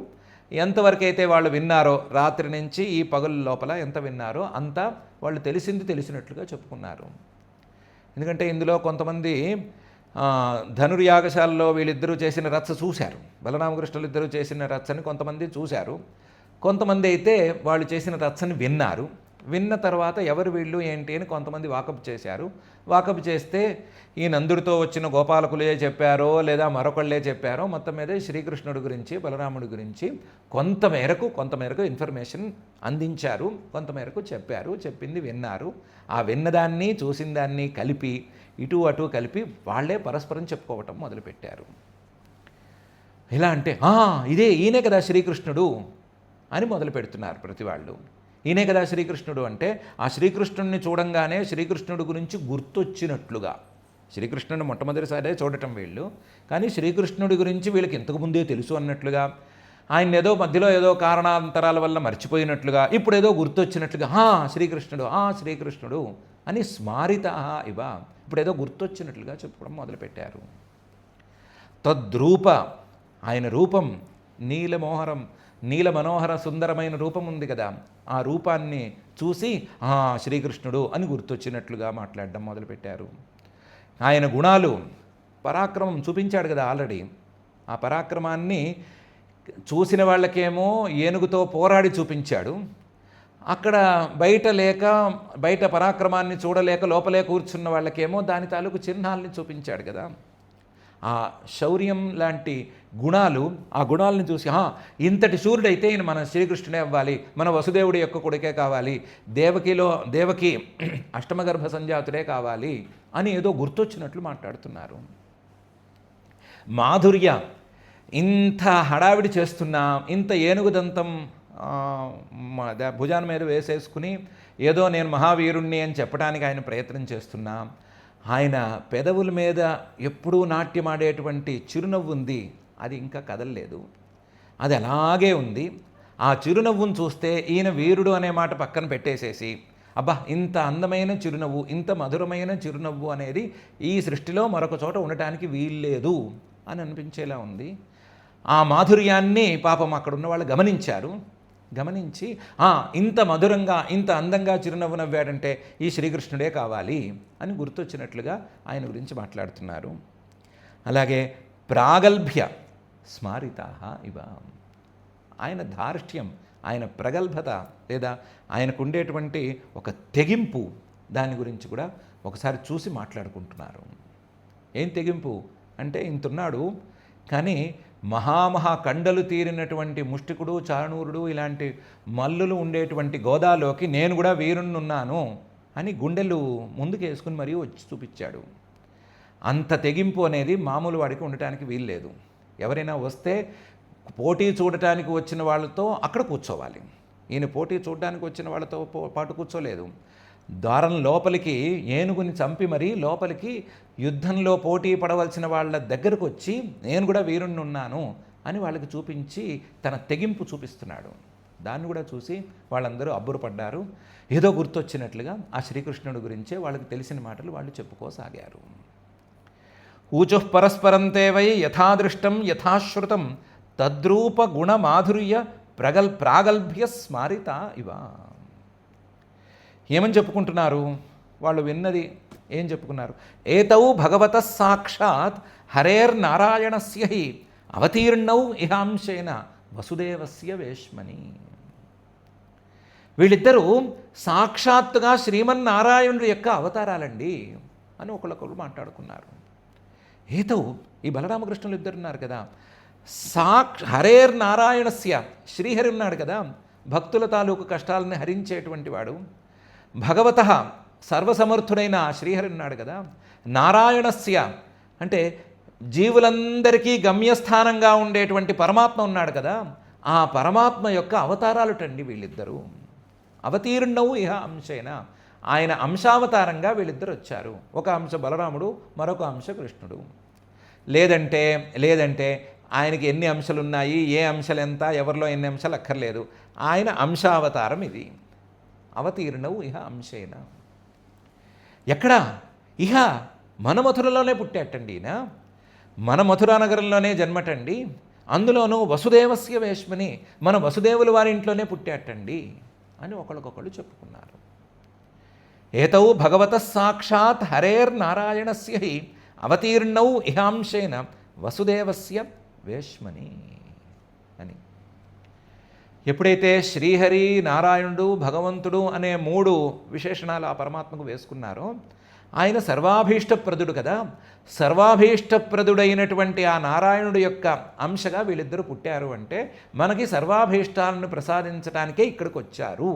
Speaker 1: ఎంతవరకైతే వాళ్ళు విన్నారో రాత్రి నుంచి ఈ పగలు లోపల ఎంత విన్నారో అంత వాళ్ళు తెలిసినట్లుగా చెప్పుకున్నారు. ఎందుకంటే ఇందులో కొంతమంది ధనుర్యాగశాలలో వీళ్ళిద్దరూ చేసిన రచ్చ చూశారు, బలరామకృష్ణులు ఇద్దరూ చేసిన రచ్చని కొంతమంది చూశారు. కొంతమంది అయితే వాళ్ళు చేసిన రచ్చని విన్నారు. విన్న తర్వాత ఎవరు వీళ్ళు ఏంటి అని కొంతమంది వాకప్ చేశారు. వాకప్ చేస్తే ఈ నందుడితో వచ్చిన గోపాలకులే చెప్పారో లేదా మరొకళ్ళే చెప్పారో మొత్తం మీద శ్రీకృష్ణుడి గురించి బలరాముడి గురించి కొంతమేరకు ఇన్ఫర్మేషన్ అందించారు, కొంతమేరకు చెప్పారు, చెప్పింది విన్నారు. ఆ విన్నదాన్ని చూసిన దాన్ని కలిపి ఇటు అటు కలిపి వాళ్ళే పరస్పరం చెప్పుకోవటం మొదలుపెట్టారు. ఎలా అంటే ఈయనే కదా శ్రీకృష్ణుడు అని మొదలు పెడుతున్నారు ప్రతి వాళ్ళు. ఈయనే కదా శ్రీకృష్ణుడు అంటే ఆ శ్రీకృష్ణుడిని చూడంగానే శ్రీకృష్ణుడి గురించి గుర్తొచ్చినట్లుగా, శ్రీకృష్ణుడిని మొట్టమొదటిసారే చూడటం వీళ్ళు, కానీ శ్రీకృష్ణుడి గురించి వీళ్ళకి ఇంతకుముందే తెలుసు అన్నట్లుగా, ఆయన మధ్యలో ఏదో కారణాంతరాల వల్ల మర్చిపోయినట్లుగా, ఇప్పుడు ఏదో గుర్తొచ్చినట్లుగా శ్రీకృష్ణుడు అని స్మారిత ఇవ, ఇప్పుడు ఏదో గుర్తొచ్చినట్లుగా చెప్పుకోవడం మొదలుపెట్టారు. తద్రూప, ఆయన రూపం నీల మనోహర సుందరమైన రూపం ఉంది కదా, ఆ రూపాన్ని చూసి శ్రీకృష్ణుడు అని గుర్తొచ్చినట్లుగా మాట్లాడడం మొదలుపెట్టారు. ఆయన గుణాలు, పరాక్రమం చూపించాడు కదా ఆల్రెడీ, ఆ పరాక్రమాన్ని చూసిన వాళ్ళకేమో ఏనుగుతో పోరాడి చూపించాడు. అక్కడ బయట పరాక్రమాన్ని చూడలేక లోపలే కూర్చున్న వాళ్ళకేమో దాని తాలూకు చిహ్నాలని చూపించాడు కదా. ఆ శౌర్యం లాంటి గుణాలు, ఆ గుణాలను చూసి ఇంతటి శూరుడైతే ఈయన మన శ్రీకృష్ణుడే అవ్వాలి, మన వసుదేవుడి యొక్క కొడుకే కావాలి, దేవకి అష్టమగర్భ సంజాతుడే కావాలి అని ఏదో గుర్తొచ్చినట్లు మాట్లాడుతున్నారు. మాధుర్య, ఇంత హడావిడి చేస్తున్నా, ఇంత ఏనుగుదంతం భుజాన మీద వేసేసుకుని ఏదో నేను మహావీరుణ్ణి అని చెప్పడానికి ఆయన ప్రయత్నం చేస్తున్నా, ఆయన పెదవుల మీద ఎప్పుడూ నాట్యమాడేటువంటి చిరునవ్వు ఉంది, అది ఇంకా కదలలేదు, అది అలాగే ఉంది. ఆ చిరునవ్వును చూస్తే ఈయన వీరుడు అనే మాట పక్కన పెట్టేసేసి, అబ్బా ఇంత అందమైన చిరునవ్వు, ఇంత మధురమైన చిరునవ్వు అనేది ఈ సృష్టిలో మరొక చోట ఉండటానికి వీల్లేదు అని అనిపించేలా ఉంది. ఆ మాధుర్యాన్ని పాపం అక్కడ ఉన్న వాళ్ళు గమనించారు. గమనించి ఇంత మధురంగా ఇంత అందంగా చిరునవ్వు నవ్వాడంటే ఈ శ్రీకృష్ణుడే కావాలి అని గుర్తొచ్చినట్లుగా ఆయన గురించి మాట్లాడుతున్నారు. అలాగే ప్రాగల్భ్య స్మారితా ఇవ, ఆయన ధార్ష్ట్యం, ఆయన ప్రగల్భత లేదా ఆయనకు ఉండేటువంటి ఒక తెగింపు, దాని గురించి కూడా ఒకసారి చూసి మాట్లాడుకుంటున్నారు. ఏం తెగింపు అంటే, ఇంతున్నాడు కానీ మహామహా కండలు తీరినటువంటి ముష్టికుడు, చాణూరుడు ఇలాంటి మల్లులు ఉండేటువంటి గోదాలోకి నేను కూడా వీరుణ్ణున్నాను అని గుండెలు ముందుకు వేసుకుని మరీ వచ్చి చూపించాడు. అంత తెగింపు అనేది మామూలు వాడికి ఉండటానికి వీల్లేదు. ఎవరైనా వస్తే పోటీ చూడటానికి వచ్చిన వాళ్ళతో అక్కడ కూర్చోవాలి. ఈయన పోటీ చూడటానికి వచ్చిన వాళ్ళతో పాటు కూర్చోలేదు. ద్వారం లోపలికి ఏనుగుని చంపి మరీ లోపలికి యుద్ధంలో పోటీ పడవలసిన వాళ్ళ దగ్గరకు వచ్చి నేను కూడా వీరుణ్ణి ఉన్నాను అని వాళ్ళకి చూపించి తన తెగింపు చూపిస్తున్నాడు. దాన్ని కూడా చూసి వాళ్ళందరూ అబ్బురపడ్డారు. ఏదో గుర్తొచ్చినట్లుగా ఆ శ్రీకృష్ణుడి గురించే వాళ్ళకి తెలిసిన మాటలు వాళ్ళు చెప్పుకోసాగారు. ఊచుః పరస్పరం తేవై యథాదృష్టం యథాశ్రుతం తద్రూప గుణ మాధుర్య ప్రాగల్భ్య స్మారిత ఇవ. ఏమని చెప్పుకుంటున్నారు వాళ్ళు? విన్నది ఏం చెప్పుకున్నారు? ఏతౌ భగవత సాక్షాత్ హరేర్నారాయణస్య హి అవతీర్ణౌ ఇహాంశేన వసుదేవస్య వేష్మని. వీళ్ళిద్దరూ సాక్షాత్తుగా శ్రీమన్నారాయణుడి యొక్క అవతారాలండి అని ఒకళ్ళొకళ్ళు మాట్లాడుకున్నారు. ఏతౌ, ఈ బలరామకృష్ణులు ఇద్దరు ఉన్నారు కదా, హరేర్నారాయణస్య, శ్రీహరి ఉన్నాడు కదా, భక్తుల తాలూకు కష్టాలని హరించేటువంటి వాడు. భగవత, సర్వసమర్థుడైన శ్రీహరి ఉన్నాడు కదా. నారాయణస్య అంటే జీవులందరికీ గమ్యస్థానంగా ఉండేటువంటి పరమాత్మ ఉన్నాడు కదా, ఆ పరమాత్మ యొక్క అవతారాలుటండి వీళ్ళిద్దరూ. అవతీర్ణవు ఇహ అంశేన, ఆయన అంశావతారంగా వీళ్ళిద్దరు వచ్చారు. ఒక అంశ బలరాముడు, మరొక అంశ కృష్ణుడు. లేదంటే ఆయనకి ఎన్ని అంశాలు ఉన్నాయి, ఏ అంశాలు ఎంత, ఎవరిలో ఎన్ని అంశాలు అక్కర్లేదు, ఆయన అంశావతారం ఇది. అవతీర్ణవు ఇహ అంశేన. ఎక్కడ? ఇహ మన మథురలోనే పుట్టాటండి ఈయన, మన మథురా నగరంలోనే జన్మటండి, అందులోనూ వసుదేవస్య వేష్మని, మన వసుదేవుల వారి ఇంట్లోనే పుట్టాటండి అని ఒకళ్ళకొకళ్ళు చెప్పుకున్నారు. ఏతౌ భగవత సాక్షాత్ హరేర్నారాయణస్య హి అవతీర్ణౌ ఇహాంశేన వసుదేవస్య వేష్మని అని. ఎప్పుడైతే శ్రీహరి, నారాయణుడు, భగవంతుడు అనే మూడు విశేషణాలు ఆ పరమాత్మకు వేసుకున్నారో, ఆయన సర్వాభీష్టప్రదుడు కదా, సర్వాభీష్టప్రదుడైనటువంటి ఆ నారాయణుడి యొక్క అంశగా వీళ్ళిద్దరూ పుట్టారు అంటే మనకి సర్వాభీష్టాలను ప్రసాదించడానికే ఇక్కడికి వచ్చారు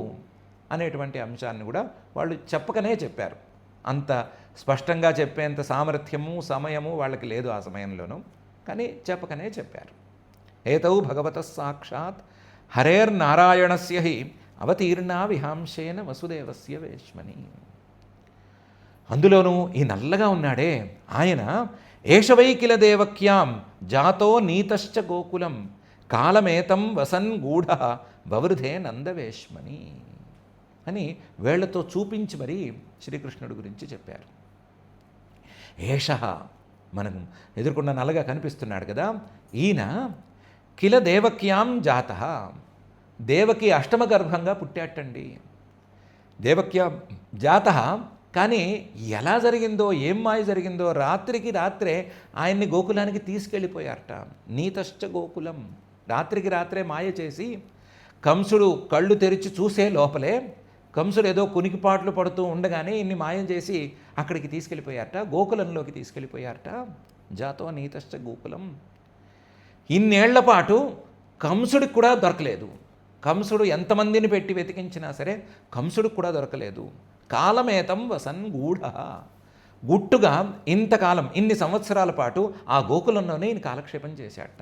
Speaker 1: అనేటువంటి అంశాన్ని కూడా వాళ్ళు చెప్పకనే చెప్పారు. అంత స్పష్టంగా చెప్పేంత సామర్థ్యము, సమయము వాళ్ళకి లేదు ఆ సమయంలోనూ, కానీ చెప్పకనే చెప్పారు. ఏతౌ భగవత సాక్షాత్ హరేర్నారాయణస్య హి అవతీర్ణా విహాంశేన వసుదేవస్య వేష్మని. అందులోనూ ఈ నల్లగా ఉన్నాడే ఆయన, ఏషవైకిల దేవక్యాం జాతో నీతశ్చ గోకులం కాలమేతం వసన్ గూఢ వవృధే నందవేష్మని అని వేళ్లతో చూపించి మరీ శ్రీకృష్ణుడి గురించి చెప్పారు. ఏష, మనం ఎదుర్కొన్న నల్లగా కనిపిస్తున్నాడు కదా, ఈయన కిల దేవక్యాం జాత, దేవకి అష్టమ గర్భంగా పుట్టాటండి. దేవక్య జాత, కానీ ఎలా జరిగిందో, ఏం మాయ జరిగిందో, రాత్రికి రాత్రే ఆయన్ని గోకులానికి తీసుకెళ్ళిపోయారట. నీతశ్చ గోకులం, రాత్రికి రాత్రే మాయ చేసి కంసుడు కళ్ళు తెరిచి చూసే లోపలే కంసుడు ఏదో కునికిపాట్లు పడుతూ ఉండగానే ఇన్ని మాయం చేసి అక్కడికి తీసుకెళ్ళిపోయారట, గోకులంలోకి తీసుకెళ్ళిపోయారట. జాతో నీతశ్చ గోకులం. ఇన్నేళ్ల పాటు కంసుడికి కూడా దొరకలేదు. కంసుడు ఎంతమందిని పెట్టి వెతికించినా సరే కంసుడికి కూడా దొరకలేదు. కాలమేతం వసన్ గూఢ, గుట్టుగా ఇంతకాలం, ఇన్ని సంవత్సరాల పాటు ఆ గోకులంలోనే ఈయన కాలక్షేపం చేశాట.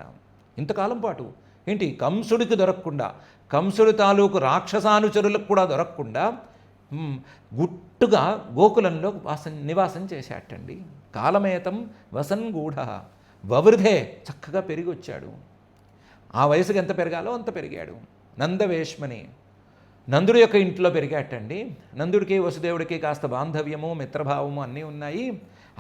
Speaker 1: ఇంతకాలం పాటు ఏంటి, కంసుడికి దొరకకుండా, కంసుడి తాలూకు రాక్షసానుచరులకు కూడా దొరకకుండా గుట్టుగా గోకులంలో నివాసం చేశాటండి. కాలమేతం వసన్ గూఢ వవృధే చక్కగా పెరిగి వచ్చాడు. ఆ వయసుకి ఎంత పెరగాలో అంత పెరిగాడు. నందవేష్మని నందుడి యొక్క ఇంట్లో పెరిగాటండి. నందుడికి వసుదేవుడికి కాస్త బాంధవ్యము మిత్రభావము అన్నీ ఉన్నాయి.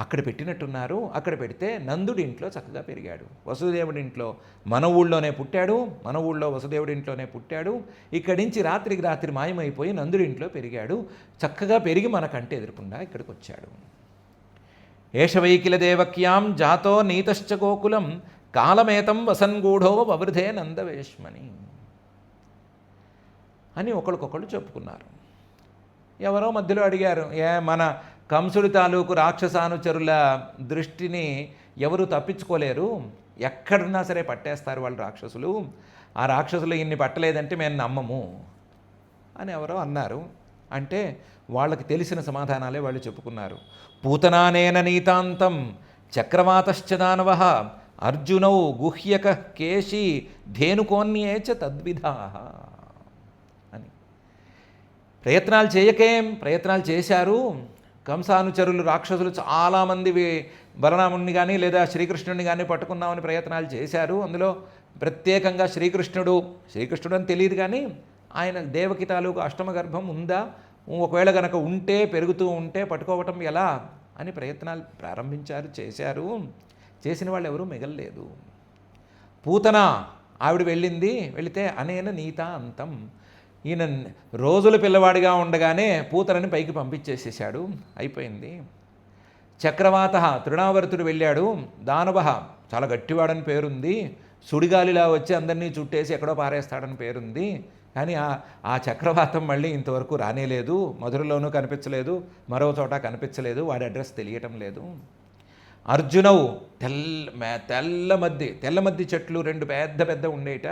Speaker 1: అక్కడ పెట్టినట్టున్నారు. అక్కడ పెడితే నందుడి ఇంట్లో చక్కగా పెరిగాడు. వసుదేవుడి ఇంట్లో మన ఊళ్ళోనే పుట్టాడు. మన ఊళ్ళో వసుదేవుడి ఇంట్లోనే పుట్టాడు. ఇక్కడి నుంచి రాత్రికి రాత్రి మాయమైపోయి నందుడి ఇంట్లో పెరిగాడు. చక్కగా పెరిగి మనకంటే ఎదురకుండా ఇక్కడికి వచ్చాడు. ఏషవైకిల దేవక్యాం జాతో నీతశ్చ గోకులం కాలమేతం వసన్గూఢో వవృధే నందవేష్మని అని ఒకరికొకళ్ళు చెప్పుకున్నారు. ఎవరో మధ్యలో అడిగారు, మన కంసుడి తాలూకు రాక్షసానుచరుల దృష్టిని ఎవరు తప్పించుకోలేరు, ఎక్కడున్నా సరే పట్టేస్తారు వాళ్ళు రాక్షసులు, ఆ రాక్షసులు ఇన్ని పట్టలేదంటే మేము నమ్మము అని ఎవరో అన్నారు. అంటే వాళ్ళకి తెలిసిన సమాధానాలే వాళ్ళు చెప్పుకున్నారు. పూతనానేన నీతాంతం చక్రవాతశ్చ దానవ అర్జునౌ గుహ్యక కేశి ధేనుకోన్యే చ తద్విధా అని. ప్రయత్నాలు చేశారు. కంసానుచరులు రాక్షసులు చాలామంది బలరాముడిని కానీ లేదా శ్రీకృష్ణుడిని కానీ పట్టుకుందామని ప్రయత్నాలు చేశారు. అందులో ప్రత్యేకంగా శ్రీకృష్ణుడు అని తెలియదు కానీ ఆయన దేవకి తాలూకు అష్టమ గర్భం ఉందా, ఒకవేళ కనుక ఉంటే పెరుగుతూ ఉంటే పట్టుకోవటం ఎలా అని ప్రయత్నాలు ప్రారంభించారు, చేశారు. చేసిన వాళ్ళు ఎవరూ మిగలలేదు. పూతన ఆవిడ వెళితే అనేన నీత అంతం, ఈయన రోజుల పిల్లవాడిగా ఉండగానే పూతనని పైకి పంపించేసేసాడు, అయిపోయింది. చక్రవాత తృణావర్తుడు వెళ్ళాడు. దానవ చాలా గట్టివాడని పేరుంది, సుడిగాలిలా వచ్చి అందరినీ చుట్టేసి ఎక్కడో పారేస్తాడని పేరుంది. కానీ ఆ చక్రవాతం మళ్ళీ ఇంతవరకు రానేలేదు. మధురలోనూ కనిపించలేదు, మరో చోట కనిపించలేదు, వాడి అడ్రస్ తెలియటం లేదు. అర్జునవు తెల్ల మద్ది చెట్లు రెండు పెద్ద ఉండేట.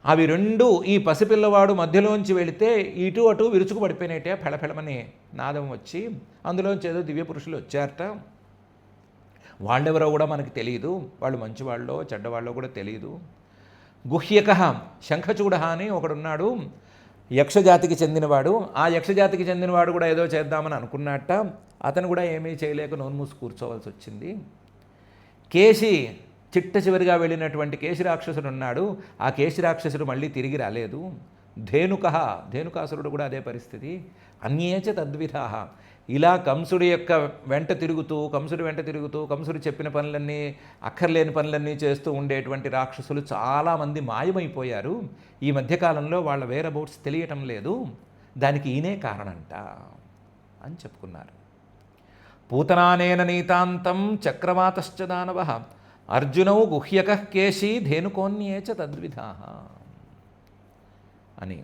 Speaker 1: అవి రెండు ఈ పసిపిల్లవాడు మధ్యలోంచి వెళితే ఇటు అటు విరుచుకు పడిపోయినట్టే, ఫెళఫెళమని నాదం వచ్చి అందులోంచి ఏదో దివ్య పురుషులు వచ్చారట. వాళ్ళెవరో కూడా మనకి తెలియదు, వాళ్ళు మంచివాళ్ళో చెడ్డవాళ్ళో కూడా తెలియదు. గుహ్యక శంఖచూడ అని ఒకడున్నాడు, యక్షజాతికి చెందినవాడు. ఆ యక్షజాతికి చెందినవాడు కూడా ఏదో చేద్దామని అనుకున్నట్ట. అతను కూడా ఏమీ చేయలేక నోరు మూసి కూర్చోవలసి వచ్చింది. కేశి చిట్ట చివరిగా వెళ్ళినటువంటి కేశి రాక్షసుడు ఉన్నాడు. ఆ కేశి రాక్షసుడు మళ్ళీ తిరిగి రాలేదు. ధేనుకాసురుడు కూడా అదే పరిస్థితి. అన్యేచ తద్విధా. ఇలా కంసుడి వెంట తిరుగుతూ కంసుడు చెప్పిన పనులన్నీ అక్కర్లేని పనులన్నీ చేస్తూ ఉండేటువంటి రాక్షసులు చాలామంది మాయమైపోయారు. ఈ మధ్యకాలంలో వాళ్ళ వేరబౌట్స్ తెలియటం లేదు, దానికి ఈయనే కారణంట అని చెప్పుకున్నారు. పూతనానేన నీతాంతం చక్రవాతశ్చ దానవ అర్జునౌ గుహ్యక కేశి ధేనుకోన్యే చ తద్విధా అని.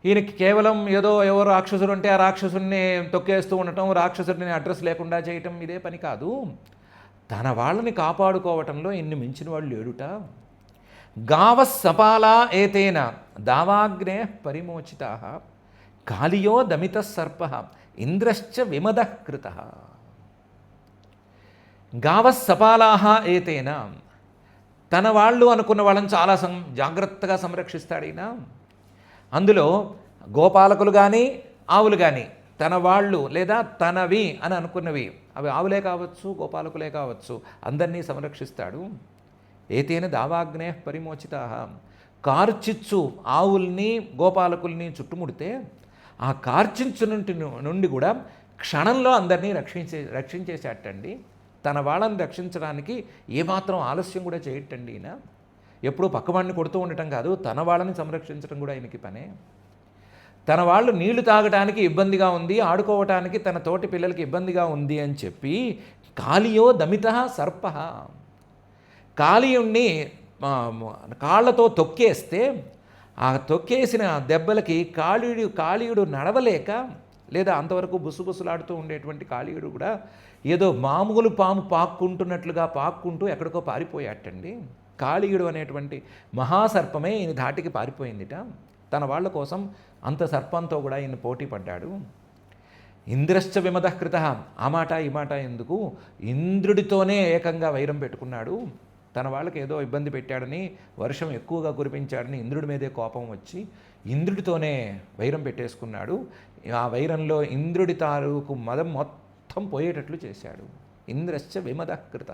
Speaker 1: ఈయనకి కేవలం ఎవరో రాక్షసుడు అంటే ఆ రాక్షసుడిని తొక్కేస్తూ ఉండటం, రాక్షసుడిని అడ్రస్ లేకుండా చేయటం ఇదే పని కాదు. తన వాళ్ళని కాపాడుకోవటంలో ఇన్ని మించిన వాళ్ళు లేడుట. గావ సపాలా ఏతేన దావాగ్నే పరిమోచిత కాళియో దమిత సర్ప ఇంద్రశ్చ విమద కృత. గావ సపాలాహ ఏతేన, తన వాళ్ళు అనుకున్న వాళ్ళని చాలా జాగ్రత్తగా సంరక్షిస్తాడు ఈయన. అందులో గోపాలకులు కానీ ఆవులు కానీ తన వాళ్ళు లేదా తనవి అని అనుకున్నవి, అవి ఆవులే కావచ్చు గోపాలకులే కావచ్చు, అందరినీ సంరక్షిస్తాడు. ఏతేన దావాగ్నే పరిమోచిత. కార్చిచ్చు ఆవుల్ని గోపాలకుల్ని చుట్టుముడితే ఆ కార్చించు నుండి కూడా క్షణంలో అందరినీ రక్షించేసేటండి. తన వాళ్ళని రక్షించడానికి ఏమాత్రం ఆలస్యం కూడా చేయటండి ఈయన. ఎప్పుడూ పక్కవాడిని కొడుతూ ఉండటం కాదు, తన వాళ్ళని సంరక్షించడం కూడా ఆయనకి పనే. తన వాళ్ళు నీళ్లు తాగటానికి ఇబ్బందిగా ఉంది, ఆడుకోవటానికి తన తోటి పిల్లలకి ఇబ్బందిగా ఉంది అని చెప్పి కాళియో దమిత సర్ప, కాళీయుణ్ణి కాళ్ళతో తొక్కేస్తే ఆ తొక్కేసిన దెబ్బలకి కాళీయుడు నడవలేక, లేదా అంతవరకు బుసుబుసులాడుతూ ఉండేటువంటి కాళీయుడు కూడా ఏదో మామూలు పాము పాక్కుంటున్నట్లుగా పాక్కుంటూ ఎక్కడికో పారిపోయాటండి. కాళీయుడు అనేటువంటి మహాసర్పమే ఈయన ధాటికి పారిపోయిందిట. తన వాళ్ళ కోసం అంత సర్పంతో కూడా ఈయన పోటీ పడ్డాడు. ఇంద్రశ్చ విమదకృత. ఆ మాట ఈ మాట ఎందుకు, ఇంద్రుడితోనే ఏకంగా వైరం పెట్టుకున్నాడు. తన వాళ్ళకి ఏదో ఇబ్బంది పెట్టాడని, వర్షం ఎక్కువగా కురిపించాడని ఇంద్రుడి మీదే కోపం వచ్చి ఇంద్రుడితోనే వైరం పెట్టేసుకున్నాడు. ఆ వైరంలో ఇంద్రుడి తాలూకు మదం మొత్తం పోయేటట్లు చేశాడు. ఇంద్రశ్చ విమదకృత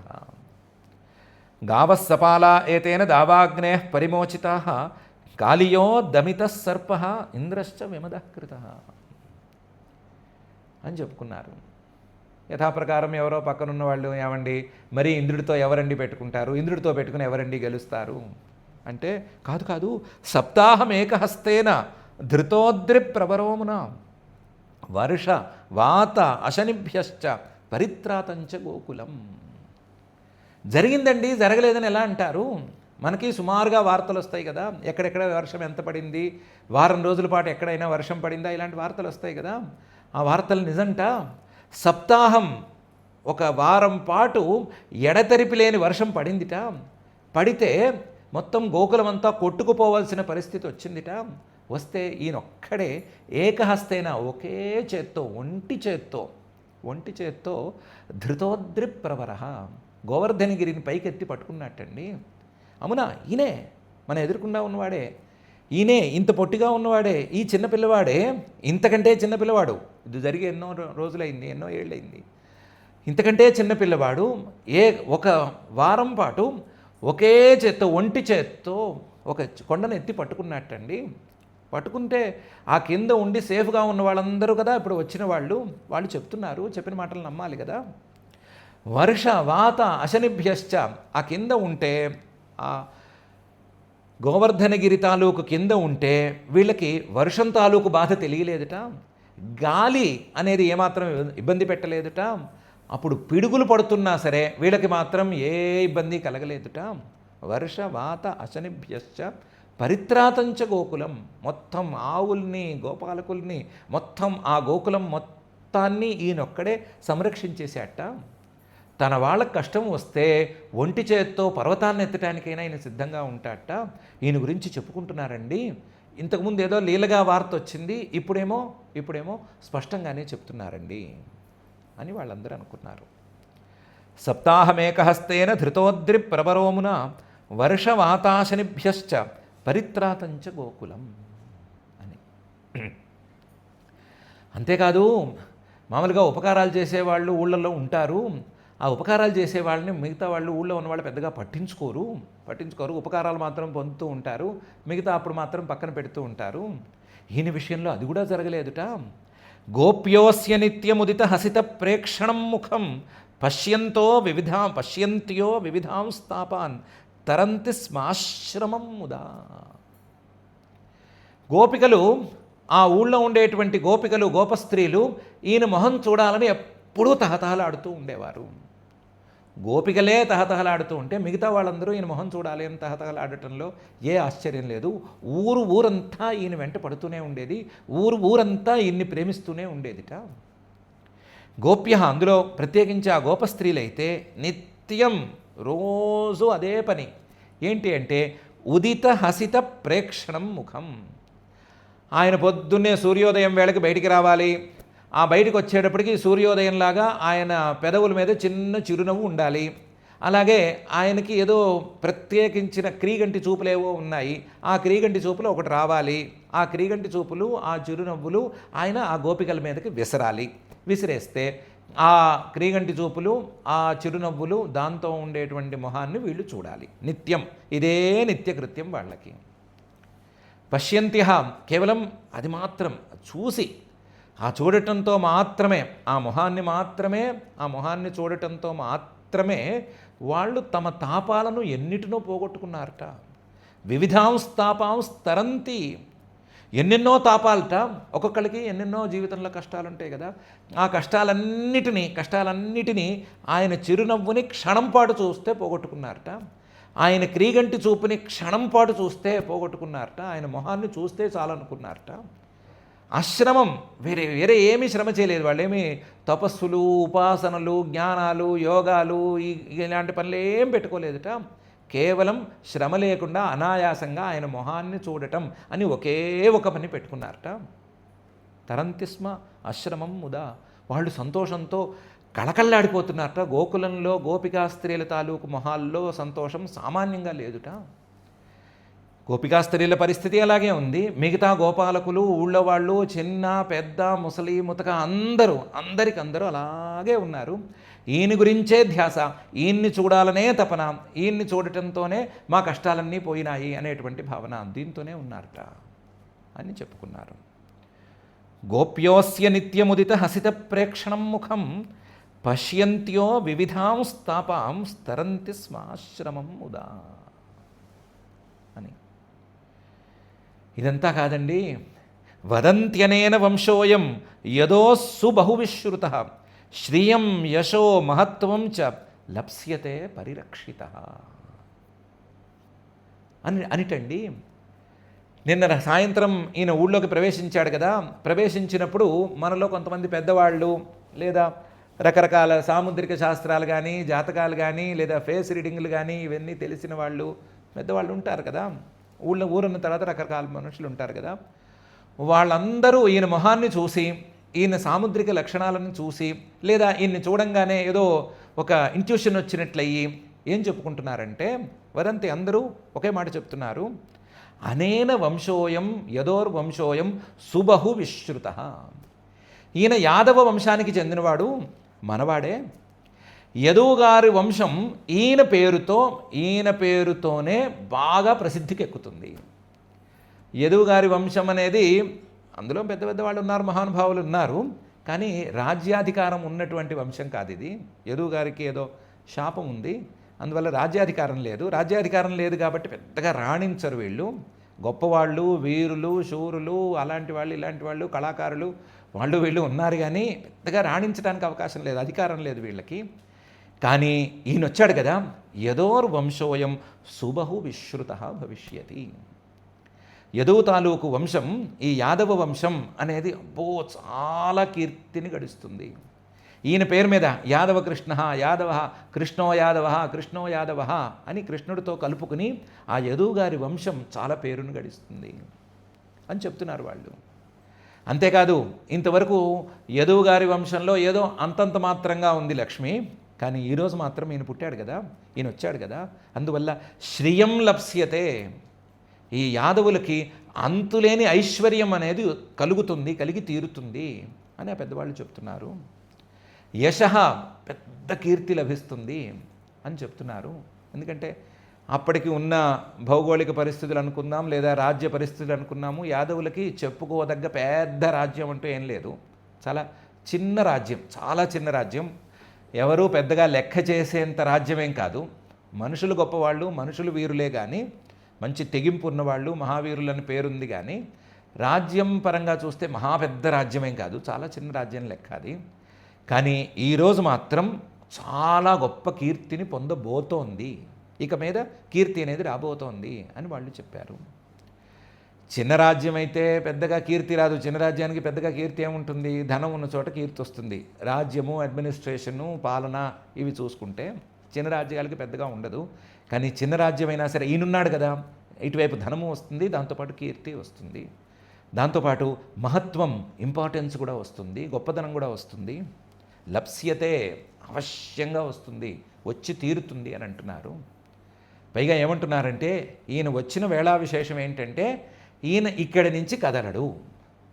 Speaker 1: గావస్సపాలా ఏతేన దావాగ్నే పరిమోచితా కాళియో దమిత సర్ప ఇంద్రశ్చ విమదకృత అని చెప్పుకున్నారు. యథాప్రకారం ఎవరో పక్కనున్న వాళ్ళు ఏమండి మరి ఇంద్రుడితో ఎవరండి పెట్టుకుంటారు, ఇంద్రుడితో పెట్టుకుని ఎవరండి గెలుస్తారు అంటే, కాదు కాదు, సప్తాహమేకహస్తేన ధృతోద్రి ప్రవరోమున వర్ష వాత అశనిభ్యశ్చ పరిత్రాతంచ గోకులం. జరిగిందండి, జరగలేదని ఎలా అంటారు? మనకి సుమారుగా వార్తలు వస్తాయి కదా, ఎక్కడెక్కడ వర్షం ఎంత పడింది, వారం రోజుల పాటు ఎక్కడైనా వర్షం పడిందా, ఇలాంటి వార్తలు వస్తాయి కదా. ఆ వార్తలు నిజంట. సప్తాహం, ఒక వారం పాటు ఎడతెరిపి లేని వర్షం పడిందిట. పడితే మొత్తం గోకులమంతా కొట్టుకుపోవాల్సిన పరిస్థితి వచ్చిందిట. వస్తే ఈయనొక్కడే ఏకహస్తేన, ఒకే చేత్తో, ఒంటి చేత్తో ధృతోద్రి ప్రవర గోవర్ధనగిరిని పైకెత్తి పట్టుకున్నట్టండి. అవునా, ఈయనే మన ఎదురుకుండా ఉన్నవాడే, ఈయనే ఇంత పొట్టిగా ఉన్నవాడే, ఈ చిన్నపిల్లవాడే ఇంతకంటే చిన్నపిల్లవాడు. ఇది జరిగి ఎన్నో రోజులైంది, ఎన్నో ఏళ్ళైంది. ఇంతకంటే చిన్నపిల్లవాడు ఒక వారం పాటు ఒకే చేత్తో, ఒంటి చేత్తో ఒక కొండను ఎత్తి పట్టుకున్నట్టండి. పట్టుకుంటే ఆ కింద ఉండి సేఫ్గా ఉన్న వాళ్ళందరూ కదా ఇప్పుడు వచ్చిన వాళ్ళు చెప్తున్నారు, చెప్పిన మాటలు నమ్మాలి కదా. వర్ష వాత అశనిభ్యశ్చ, ఆ కింద ఉంటే, ఆ గోవర్ధనగిరి తాలూకు కింద ఉంటే వీళ్ళకి వర్షం తాలూకు బాధ తెలియలేదుట, గాలి అనేది ఏమాత్రం ఇబ్బంది పెట్టలేదుట. అప్పుడు పిడుగులు పడుతున్నా సరే వీళ్ళకి మాత్రం ఏ ఇబ్బంది కలగలేదుట. వర్ష వాత అశనిభ్యశ్చ పరిత్రాతంచ గోకులం, మొత్తం ఆవుల్ని, గోపాలకుల్ని, మొత్తం ఆ గోకులం మొత్తాన్ని ఈయనొక్కడే సంరక్షించేశాట. తన వాళ్ళకి కష్టం వస్తే ఒంటి చేత్తో పర్వతాన్ని ఎత్తడానికైనా ఈయన సిద్ధంగా ఉంటాట. ఈయన గురించి చెప్పుకుంటున్నారండి. ఇంతకుముందు ఏదో లీలగా వార్త వచ్చింది, ఇప్పుడేమో స్పష్టంగానే చెప్తున్నారండి అని వాళ్ళందరూ అనుకున్నారు. సప్తాహమేకహస్తేన ధృతోద్రి ప్రవరోమున వర్షవాతాశనిభ్యశ్చ పరిత్రాతంచ గోకులం అని. అంతేకాదు, మామూలుగా ఉపకారాలు చేసేవాళ్ళు ఊళ్ళల్లో ఉంటారు. ఆ ఉపకారాలు చేసే వాళ్ళని మిగతా వాళ్ళు, ఊళ్ళో ఉన్నవాళ్ళు పెద్దగా పట్టించుకోరు. ఉపకారాలు మాత్రం పొందుతూ ఉంటారు, మిగతా అప్పుడు మాత్రం పక్కన పెడుతూ ఉంటారు. ఈయన విషయంలో అది కూడా జరగలేదుట. గోప్యోస్య నిత్యముదిత హసిత ప్రేక్షణం ముఖం పశ్యంత్యో వివిధాం స్థాపాన్ తరంతి స్మాశ్రమం ముదా. గోపికలు, ఆ ఊళ్ళో ఉండేటువంటి గోపికలు, గోపస్త్రీలు ఈయన మొహం చూడాలని ఎప్పుడూ తహతహలాడుతూ ఉండేవారు. గోపికలే తహతహలాడుతూ ఉంటే మిగతా వాళ్ళందరూ ఈయన మొహం చూడాలి అని తహతహలాడటంలో ఏ ఆశ్చర్యం లేదు. ఊరంతా ఈయన వెంట పడుతూనే ఉండేది, ఊరంతా ఈయన్ని ప్రేమిస్తూనే ఉండేదిట. గోప్య, అందులో ప్రత్యేకించి ఆ గోపస్త్రీలైతే నిత్యం రోజు అదే పని. ఏంటి అంటే ఉదిత హసిత ప్రేక్షణం ముఖం. ఆయన పొద్దున్నే సూర్యోదయం వేళకి బయటికి రావాలి. ఆ బయటకు వచ్చేటప్పటికి సూర్యోదయంలాగా ఆయన పెదవుల మీద చిన్న చిరునవ్వు ఉండాలి. అలాగే ఆయనకి ఏదో ప్రత్యేకించిన క్రీగంటి చూపులేవో ఉన్నాయి, ఆ క్రీగంటి చూపులు ఒకటి రావాలి. ఆ క్రీగంటి చూపులు, ఆ చిరునవ్వులు ఆయన ఆ గోపికల మీదకి విసిరేస్తే ఆ క్రీగంటి చూపులు, ఆ చిరునవ్వులు, దాంతో ఉండేటువంటి మొహాన్ని వీళ్ళు చూడాలి నిత్యం. ఇదే నిత్యకృత్యం వాళ్ళకి. పశ్యంత్య, కేవలం అది మాత్రం చూసి, ఆ చూడటంతో మాత్రమే, ఆ మొహాన్ని చూడటంతో మాత్రమే వాళ్ళు తమ తాపాలను ఎన్నిటినో పోగొట్టుకున్నారట. వివిధాంస్తాపాంస్ తరంతి, ఎన్నెన్నో తాపాలట. ఒక్కొక్కరికి ఎన్నెన్నో జీవితంలో కష్టాలు ఉంటాయి కదా. ఆ కష్టాలన్నిటినీ ఆయన చిరునవ్వుని క్షణంపాటు చూస్తే పోగొట్టుకున్నారట. ఆయన క్రీగంటి చూపుని క్షణంపాటు చూస్తే పోగొట్టుకున్నారట. ఆయన మొహాన్ని చూస్తే చాలనుకున్నారట. ఆశ్రమం, వేరే ఏమీ శ్రమ చేయలేదు. వాళ్ళేమీ తపస్సులు, ఉపాసనలు, జ్ఞానాలు, యోగాలు ఇలాంటి పనులు ఏం పెట్టుకోలేదుట. కేవలం శ్రమ లేకుండా అనాయాసంగా ఆయన మొహాన్ని చూడటం అని ఒకే ఒక పని పెట్టుకున్నారట. తరంతిస్మ ఆశ్రమం ముదా. వాళ్ళు సంతోషంతో కళకళ్ళాడిపోతున్నారట. గోకులంలో గోపికా స్త్రీల తాలూకు మొహాల్లో సంతోషం సామాన్యంగా లేదుట. గోపికా స్త్రీల పరిస్థితి అలాగే ఉంది. మిగతా గోపాలకులు, ఊళ్ళో వాళ్ళు, చిన్న పెద్ద ముసలి ముతక అందరికందరూ అలాగే ఉన్నారు. ఈయన గురించే ధ్యాస, ఈయన్ని చూడాలనే తపన, ఈయన్ని చూడటంతోనే మా కష్టాలన్నీ పోయినాయి అనేటువంటి భావన, దీంతోనే ఉన్నారట అని చెప్పుకున్నారు. గోప్యోస్య నిత్యముదిత హసిత ప్రేక్షణం ముఖం పశ్యంత్యో వివిధాం స్తాపాం స్తరంతి స్మాశ్రమం ముదా అని. ఇదంతా కాదండి, వదంత్యనేన వంశోయం యదోస్సు బహువిశ్రుత శ్రియం యశో మహత్వం చ లప్స్యతే పరిరక్షిత అనిటండి. నిన్న సాయంత్రం ఈయన ఊళ్ళోకి ప్రవేశించాడు కదా. ప్రవేశించినప్పుడు మనలో కొంతమంది పెద్దవాళ్ళు లేదా రకరకాల సాముద్రిక శాస్త్రాలు కానీ, జాతకాలు కానీ, లేదా ఫేస్ రీడింగ్లు కానీ, ఇవన్నీ తెలిసిన వాళ్ళు పెద్దవాళ్ళు ఉంటారు కదా. ఊరున్న తర్వాత రకరకాల మనుషులు ఉంటారు కదా. వాళ్ళందరూ ఈయన మొహాన్ని చూసి, ఈయన సాముద్రిక లక్షణాలను చూసి, లేదా ఈయన్ని చూడంగానే ఏదో ఒక ఇంట్యూషన్ వచ్చినట్లయి ఏం చెప్పుకుంటున్నారంటే, వదంతి అందరూ ఒకే మాట చెప్తున్నారు, అనేన వంశోయం యదోర్వంశోయం సుబహు విశ్రుత. ఈయన యాదవ వంశానికి చెందినవాడు, మనవాడే. యదుగారి వంశం ఈయన పేరుతోనే బాగా ప్రసిద్ధికి ఎక్కుతుంది. యదుగారి వంశం అనేది, అందులో పెద్ద పెద్ద వాళ్ళు ఉన్నారు, మహానుభావులు ఉన్నారు, కానీ రాజ్యాధికారం ఉన్నటువంటి వంశం కాదు ఇది. యదుగారికి ఏదో శాపం ఉంది, అందువల్ల రాజ్యాధికారం లేదు. రాజ్యాధికారం లేదు కాబట్టి పెద్దగా రాణించరు వీళ్ళు. గొప్పవాళ్ళు, వీరులు, శూరులు, అలాంటి వాళ్ళు, ఇలాంటి వాళ్ళు, కళాకారులు, వాళ్ళు వీళ్ళు ఉన్నారు, కానీ పెద్దగా రాణించడానికి అవకాశం లేదు, అధికారం లేదు వీళ్ళకి. కానీ ఈయన వచ్చాడు కదా, యదోర్వంశోయం సుబహు విశ్రుత భవిష్యతి. యదు తాలూకు వంశం, ఈ యాదవ వంశం అనేది అబ్బో చాలా కీర్తిని గడిస్తుంది. ఈయన పేరు మీద యాదవ కృష్ణ, యాదవ కృష్ణో యాదవ అని కృష్ణుడితో కలుపుకుని ఆ యదుగారి వంశం చాలా పేరును గడిస్తుంది అని చెప్తున్నారు వాళ్ళు. అంతేకాదు, ఇంతవరకు యదుగారి వంశంలో ఏదో అంతంత మాత్రంగా ఉంది లక్ష్మి, కానీ ఈరోజు మాత్రం ఈయన పుట్టాడు కదా, ఈయన వచ్చాడు కదా, అందువల్ల శ్రియం లప్స్యతే. ఈ యాదవులకి అంతులేని ఐశ్వర్యం అనేది కలిగి తీరుతుంది అని ఆ పెద్దవాళ్ళు చెప్తున్నారు. యశః, పెద్ద కీర్తి లభిస్తుంది అని చెప్తున్నారు. ఎందుకంటే అప్పటికి ఉన్న భౌగోళిక పరిస్థితులు అనుకుందాం, లేదా రాజ్య పరిస్థితులు అనుకున్నాము, యాదవులకి చెప్పుకోదగ్గ పెద్ద రాజ్యం అంటూ ఏం లేదు. చాలా చిన్న రాజ్యం, చాలా చిన్న రాజ్యం. ఎవరూ పెద్దగా లెక్క చేసేంత రాజ్యమేం కాదు. మనుషులు గొప్పవాళ్ళు, మనుషులు వీరులే, కానీ మంచి తెగింపు ఉన్నవాళ్ళు, మహావీరులని పేరుంది, కానీ రాజ్యం పరంగా చూస్తే మహా పెద్ద రాజ్యమేం కాదు, చాలా చిన్న రాజ్యం లెక్క అది. కానీ ఈరోజు మాత్రం చాలా గొప్ప కీర్తిని పొందబోతోంది, ఇక మీద కీర్తి అనేది రాబోతోంది అని వాళ్ళు చెప్పారు. చిన్న రాజ్యం అయితే పెద్దగా కీర్తి రాదు. చిన్న రాజ్యానికి పెద్దగా కీర్తి ఏముంటుంది? ధనం ఉన్న చోట కీర్తి వస్తుంది. రాజ్యము, అడ్మినిస్ట్రేషను, పాలన ఇవి చూసుకుంటే చిన్న రాజ్యాలకి పెద్దగా ఉండదు. కానీ చిన్న రాజ్యమైనా సరే ఈయనున్నాడు కదా, ఇటువైపు ధనము వస్తుంది, దాంతోపాటు కీర్తి వస్తుంది, దాంతోపాటు మహత్వం, ఇంపార్టెన్స్ కూడా వస్తుంది, గొప్పదనం కూడా వస్తుంది. లప్స్యతే, అవశ్యంగా వస్తుంది, వచ్చి తీరుతుంది అని అంటున్నారు. పైగా ఏమంటున్నారంటే, ఈయన వచ్చిన వేళా విశేషం ఏంటంటే, ఈయన ఇక్కడి నుంచి కదలడు.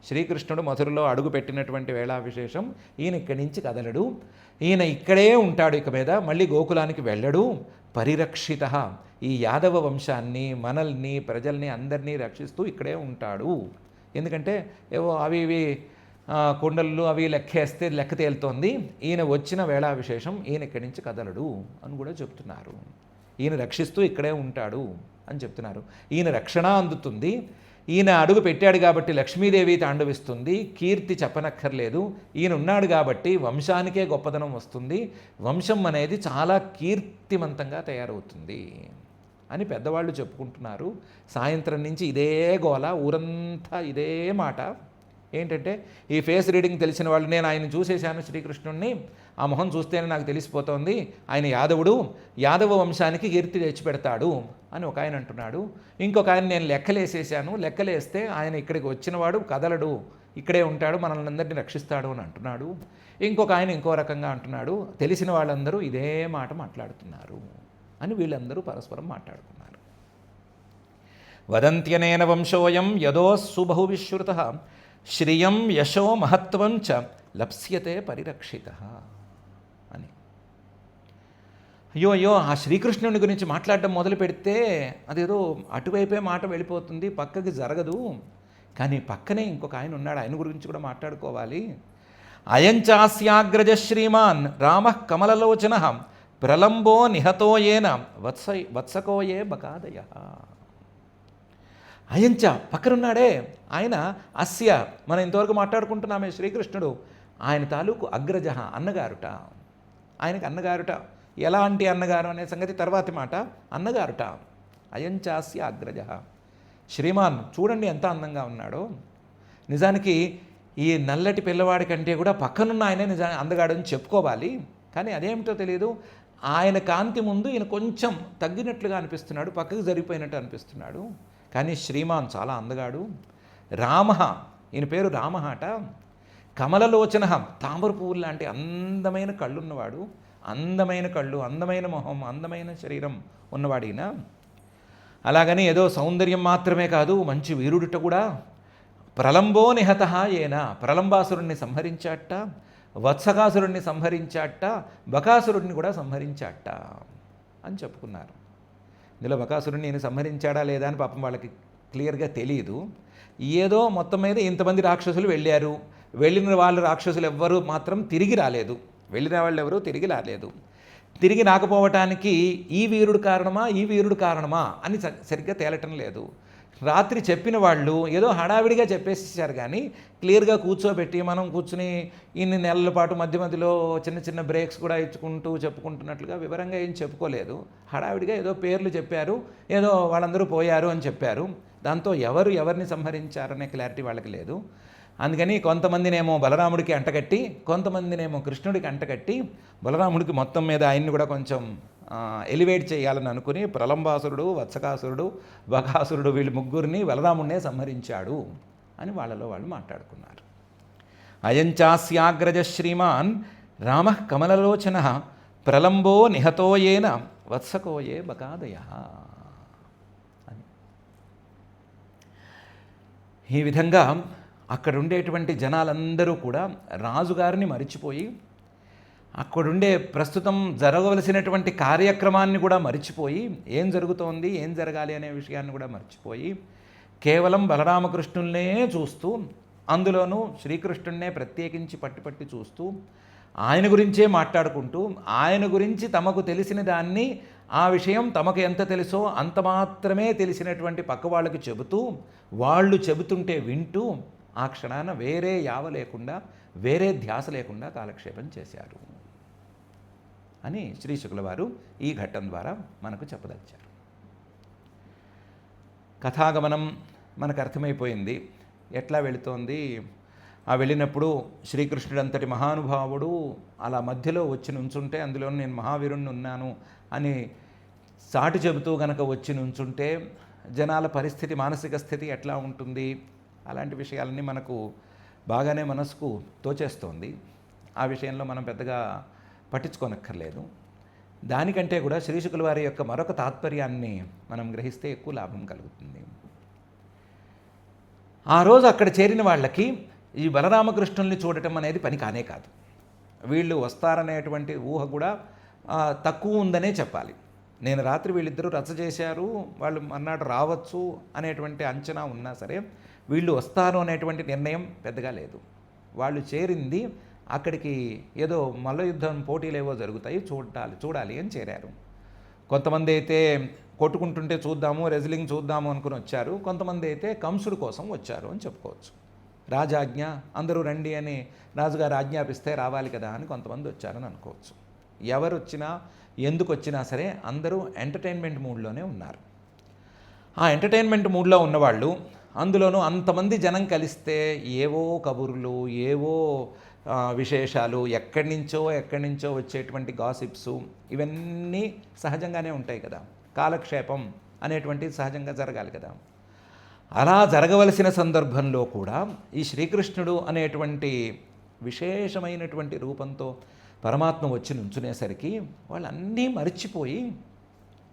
Speaker 1: శ్రీకృష్ణుడు మధురలో అడుగు పెట్టినటువంటి వేళా విశేషం, ఈయన ఇక్కడి నుంచి కదలడు, ఈయన ఇక్కడే ఉంటాడు, ఇక మీద మళ్ళీ గోకులానికి వెళ్ళడు. పరిరక్షిత, ఈ యాదవ వంశాన్ని, మనల్ని, ప్రజల్ని అందరినీ రక్షిస్తూ ఇక్కడే ఉంటాడు. ఎందుకంటే ఏవో అవి ఇవి కొండలు అవి లెక్కేస్తే లెక్క తేలుతోంది, ఈయన వచ్చిన వేళా విశేషం, ఈయన ఇక్కడి నుంచి కదలడు అని కూడా చెప్తున్నారు. ఈయన రక్షిస్తూ ఇక్కడే ఉంటాడు అని చెప్తున్నారు. ఈయన రక్షణ అందుతుంది. ఈయన అడుగు పెట్టాడు కాబట్టి లక్ష్మీదేవి తాండవిస్తుంది, కీర్తి చెప్పనక్కర్లేదు. ఈయన ఉన్నాడు కాబట్టి వంశానికే గొప్పదనం వస్తుంది, వంశం అనేది చాలా కీర్తిమంతంగా తయారవుతుంది అని పెద్దవాళ్ళు చెప్పుకుంటున్నారు. సాయంత్రం నుంచి ఇదే గోల, ఊరంతా ఇదే మాట. ఏంటంటే ఈ ఫేస్ రీడింగ్ తెలిసిన వాళ్ళు, నేను ఆయన చూసేశాను శ్రీకృష్ణుడిని, ఆ మొహం చూస్తేనే నాకు తెలిసిపోతోంది, ఆయన యాదవుడు, యాదవ వంశానికి కీర్తి తెచ్చిపెడతాడు అని ఒక ఆయన అంటున్నాడు. ఇంకొక ఆయన, నేను లెక్కలేసేసాను, లెక్కలేస్తే ఆయన ఇక్కడికి వచ్చినవాడు కదలడు, ఇక్కడే ఉంటాడు, మనల్ని అందరినీ రక్షిస్తాడు అని అంటున్నాడు. ఇంకొక ఆయన ఇంకో రకంగా అంటున్నాడు. తెలిసిన వాళ్ళందరూ ఇదే మాట మాట్లాడుతున్నారు అని వీళ్ళందరూ పరస్పరం మాట్లాడుకున్నారు. వదంత్యనేన వంశోయం యదోస్సు బహువిశ్రుత శ్రియం యశో మహత్వం చ లప్స్యతే పరిరక్షిత అని. అయ్యో ఆ శ్రీకృష్ణుని గురించి మాట్లాడడం మొదలు పెడితే అదేదో అటువైపే మాట వెళ్ళిపోతుంది, పక్కకి జరగదు. కానీ పక్కనే ఇంకొక ఆయన ఉన్నాడు, ఆయన గురించి కూడా మాట్లాడుకోవాలి. అయంచాస్యాగ్రజ శ్రీమాన్ రామ కమలలోచన ప్రలంబో నిహతో ఏన వత్సకోయే బకాదయ. అయంచ పక్కనున్నాడే ఆయన, అస్య మనం ఇంతవరకు మాట్లాడుకుంటున్నామే శ్రీకృష్ణుడు, ఆయన తాలూకు అగ్రజ అన్నగారుట. ఆయనకి అన్నగారుట. ఎలాంటి అన్నగారు అనే సంగతి తర్వాతి మాట. అన్నగారుట. అయంచాస్య అగ్రజ శ్రీమాన్. చూడండి ఎంత అందంగా ఉన్నాడో. నిజానికి ఈ నల్లటి పిల్లవాడి కంటే కూడా పక్కనున్న ఆయనే నిజానికి అందగాడని చెప్పుకోవాలి. కానీ అదేమిటో తెలియదు, ఆయన కాంతి ముందు ఈయన కొంచెం తగ్గినట్లుగా అనిపిస్తున్నాడు, పక్కకు జరిగిపోయినట్టు అనిపిస్తున్నాడు. కానీ శ్రీమాన్ చాలా అందగాడు. రామ, ఈయన పేరు రామ అట. కమలలోచన, తామర పువ్వులు లాంటి అందమైన కళ్ళున్నవాడు. అందమైన కళ్ళు, అందమైన మొహం, అందమైన శరీరం ఉన్నవాడు ఈయన. అలాగని ఏదో సౌందర్యం మాత్రమే కాదు, మంచి వీరుడుట కూడా. ప్రలంబో నిహత ఏన, ప్రలంబాసురుణ్ణి సంహరించాట, వత్సకాసురుణ్ణి సంహరించాట, బకాసురుడిని కూడా సంహరించాట అని చెప్పుకున్నారు. ఇందులో బకాసురుడిని ఈయన సంహరించాడా లేదా అని పాపం వాళ్ళకి క్లియర్గా తెలియదు. ఏదో మొత్తం మీద ఇంతమంది రాక్షసులు వెళ్ళారు. వెళ్ళిన వాళ్ళు రాక్షసులు ఎవ్వరూ మాత్రం తిరిగి రాలేదు. వెళ్ళిన వాళ్ళు ఎవరూ తిరిగి రాలేదు. తిరిగి రాకపోవటానికి ఈ వీరుడు కారణమా, ఈ వీరుడు కారణమా అని సరిగ్గా తేలటం లేదు. రాత్రి చెప్పిన వాళ్ళు ఏదో హడావిడిగా చెప్పేసేసారు, కానీ క్లియర్గా కూర్చోబెట్టి మనం కూర్చుని ఇన్ని నెలల పాటు మధ్య మధ్యలో చిన్న చిన్న బ్రేక్స్ కూడా ఇచ్చుకుంటూ చెప్పుకుంటున్నట్లుగా వివరంగా ఏం చెప్పుకోలేదు. హడావిడిగా ఏదో పేర్లు చెప్పారు, ఏదో వాళ్ళందరూ పోయారు అని చెప్పారు. దాంతో ఎవరిని సంహరించారనే క్లారిటీ వాళ్ళకి లేదు. అందుకని కొంతమందినేమో బలరాముడికి అంటగట్టి, కొంతమందినేమో కృష్ణుడికి అంటగట్టి, బలరాముడికి మొత్తం మీద ఆయన్ని కూడా కొంచెం ఎలివేట్ చేయాలని అనుకుని ప్రలంబాసురుడు, వత్సకాసురుడు, బకాసురుడు వీళ్ళు ముగ్గురిని బలరాముడినే సంహరించాడు అని వాళ్ళలో వాళ్ళు మాట్లాడుకున్నారు. అయంచాస్యాగ్రజ శ్రీమాన్ రామ కమలలోచన ప్రలంబో నిహతోయేన వత్సకోయే బకాదయ అని. ఈ విధంగా అక్కడ ఉండేటువంటి జనాలందరూ కూడా రాజుగారిని మరిచిపోయి, అక్కడుండే ప్రస్తుతం జరగవలసినటువంటి కార్యక్రమాన్ని కూడా మరిచిపోయి, ఏం జరుగుతోంది, ఏం జరగాలి అనే విషయాన్ని కూడా మర్చిపోయి, కేవలం బలరామకృష్ణుల్నే చూస్తూ, అందులోనూ శ్రీకృష్ణున్నే ప్రత్యేకించి పట్టి చూస్తూ, ఆయన గురించే మాట్లాడుకుంటూ, ఆయన గురించి తమకు తెలిసిన దాన్ని, ఆ విషయం తమకు ఎంత తెలుసో అంత మాత్రమే తెలిసినటువంటి పక్క వాళ్ళకి చెబుతూ, వాళ్ళు చెబుతుంటే వింటూ, ఆ క్షణాన వేరే యావ లేకుండా, వేరే ధ్యాస లేకుండా కాలక్షేపం చేశారు అని శ్రీ శుక్ల వారు ఈ ఘట్టం ద్వారా మనకు చెప్పదలిచారు. కథాగమనం మనకు అర్థమైపోయింది ఎట్లా వెళుతోంది. ఆ వెళ్ళినప్పుడు శ్రీకృష్ణుడు అంతటి మహానుభావుడు అలా మధ్యలో వచ్చి నుంచుంటే, అందులో నేను మహావీరుణ్ణి ఉన్నాను అని సాటి చెబుతూ గనక వచ్చి నుంచుంటే జనాల పరిస్థితి, మానసిక స్థితి ఎట్లా ఉంటుంది, అలాంటి విషయాలన్నీ మనకు బాగానే మనసుకు తోచేస్తోంది. ఆ విషయంలో మనం పెద్దగా పట్టించుకోనక్కర్లేదు. దానికంటే కూడా శ్రీ శుకుల వారి యొక్క మరొక తాత్పర్యాన్ని మనం గ్రహిస్తే ఎక్కువ లాభం కలుగుతుంది. ఆ రోజు అక్కడ చేరిన వాళ్ళకి ఈ బలరామకృష్ణుల్ని చూడటం అనేది పని కానే కాదు. వీళ్ళు వస్తారనేటువంటి ఊహ కూడా తక్కువ ఉందనే చెప్పాలి. నేను రాత్రి వీళ్ళిద్దరూ రచ్చ చేశారు, వాళ్ళు అన్నాడు రావచ్చు అనేటువంటి అంచనా ఉన్నా సరే, వీళ్ళు వస్తారు అనేటువంటి నిర్ణయం పెద్దగా లేదు. వాళ్ళు చేరింది అక్కడికి ఏదో మల్ల యుద్ధం పోటీలేవో జరుగుతాయి, చూడాలి అని చేరారు. కొంతమంది అయితే కొట్టుకుంటుంటే చూద్దాము, రెజ్లింగ్ చూద్దాము అనుకుని వచ్చారు. కొంతమంది అయితే కంసుడు కోసం వచ్చారు అని చెప్పుకోవచ్చు. రాజాజ్ఞ, అందరూ రండి అని రాజుగారు ఆజ్ఞాపిస్తే రావాలి కదా అని కొంతమంది వచ్చారని అనుకోవచ్చు. ఎవరు వచ్చినా, ఎందుకు వచ్చినా సరే అందరూ ఎంటర్టైన్మెంట్ మూడ్లోనే ఉన్నారు. ఆ ఎంటర్టైన్మెంట్ మూడ్లో ఉన్నవాళ్ళు, అందులోనూ అంతమంది జనం కలిస్తే ఏవో కబుర్లు, ఏవో విశేషాలు, ఎక్కడి నుంచో వచ్చేటువంటి గాసిప్స్, ఇవన్నీ సహజంగానే ఉంటాయి కదా. కాలక్షేపం అనేటువంటిది సహజంగా జరగాలి కదా. అలా జరగవలసిన సందర్భంలో కూడా ఈ శ్రీకృష్ణుడు అనేటువంటి విశేషమైనటువంటి రూపంతో పరమాత్మ వచ్చి నుంచునేసరికి వాళ్ళన్నీ మర్చిపోయి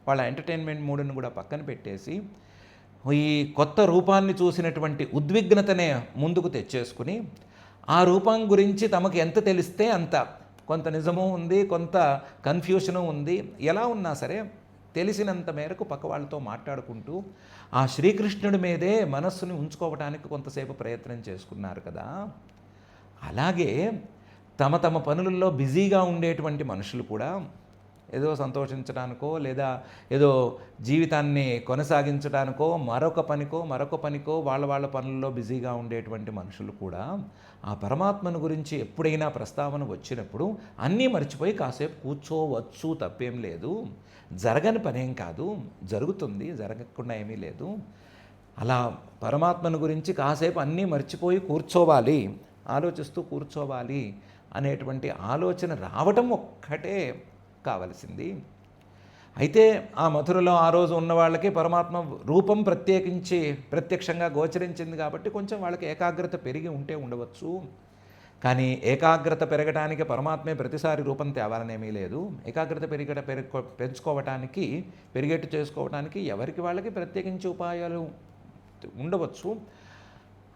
Speaker 1: వాళ్ళ ఎంటర్టైన్మెంట్ మూడుని కూడా పక్కన పెట్టేసి ఈ కొత్త రూపాన్ని చూసినటువంటి ఉద్విగ్నతనే ముందుకు తెచ్చేసుకుని ఆ రూపం గురించి తమకు ఎంత తెలిస్తే అంత, కొంత నిజము ఉంది, కొంత కన్ఫ్యూషను ఉంది, ఎలా ఉన్నా సరే తెలిసినంత మేరకు పక్క వాళ్ళతో మాట్లాడుకుంటూ ఆ శ్రీకృష్ణుడి మీదే మనస్సుని ఉంచుకోవడానికి కొంతసేపు ప్రయత్నం చేసుకున్నారు కదా. అలాగే తమ తమ పనులలో బిజీగా ఉండేటువంటి మనుషులు కూడా ఏదో సంతోషించడానికో లేదా ఏదో జీవితాన్ని కొనసాగించడానికో మరొక పనికో వాళ్ళ పనుల్లో బిజీగా ఉండేటువంటి మనుషులు కూడా ఆ పరమాత్మను గురించి ఎప్పుడైనా ప్రస్తావన వచ్చినప్పుడు అన్నీ మర్చిపోయి కాసేపు కూర్చోవచ్చు, తప్పేం లేదు, జరగని పనేం కాదు, జరుగుతుంది, జరగకుండా ఏమీ లేదు. అలా పరమాత్మను గురించి కాసేపు అన్నీ మర్చిపోయి కూర్చోవాలి, ఆలోచిస్తూ కూర్చోవాలి అనేటువంటి ఆలోచన రావటం ఒక్కటే కావలసింది. అయితే ఆ మధురలో ఆ రోజు ఉన్న వాళ్ళకి పరమాత్మ రూపం ప్రత్యక్షంగా గోచరించింది కాబట్టి కొంచెం వాళ్ళకి ఏకాగ్రత పెరిగి ఉంటే ఉండవచ్చు. కానీ ఏకాగ్రత పెరగడానికి పరమాత్మే ప్రతిసారి రూపం తేవాలనేమీ లేదు. ఏకాగ్రత పెరిగేట్టు చేసుకోవడానికి ఎవరికి వాళ్ళకి ప్రత్యేకించి ఉపాయాలు ఉండవచ్చు.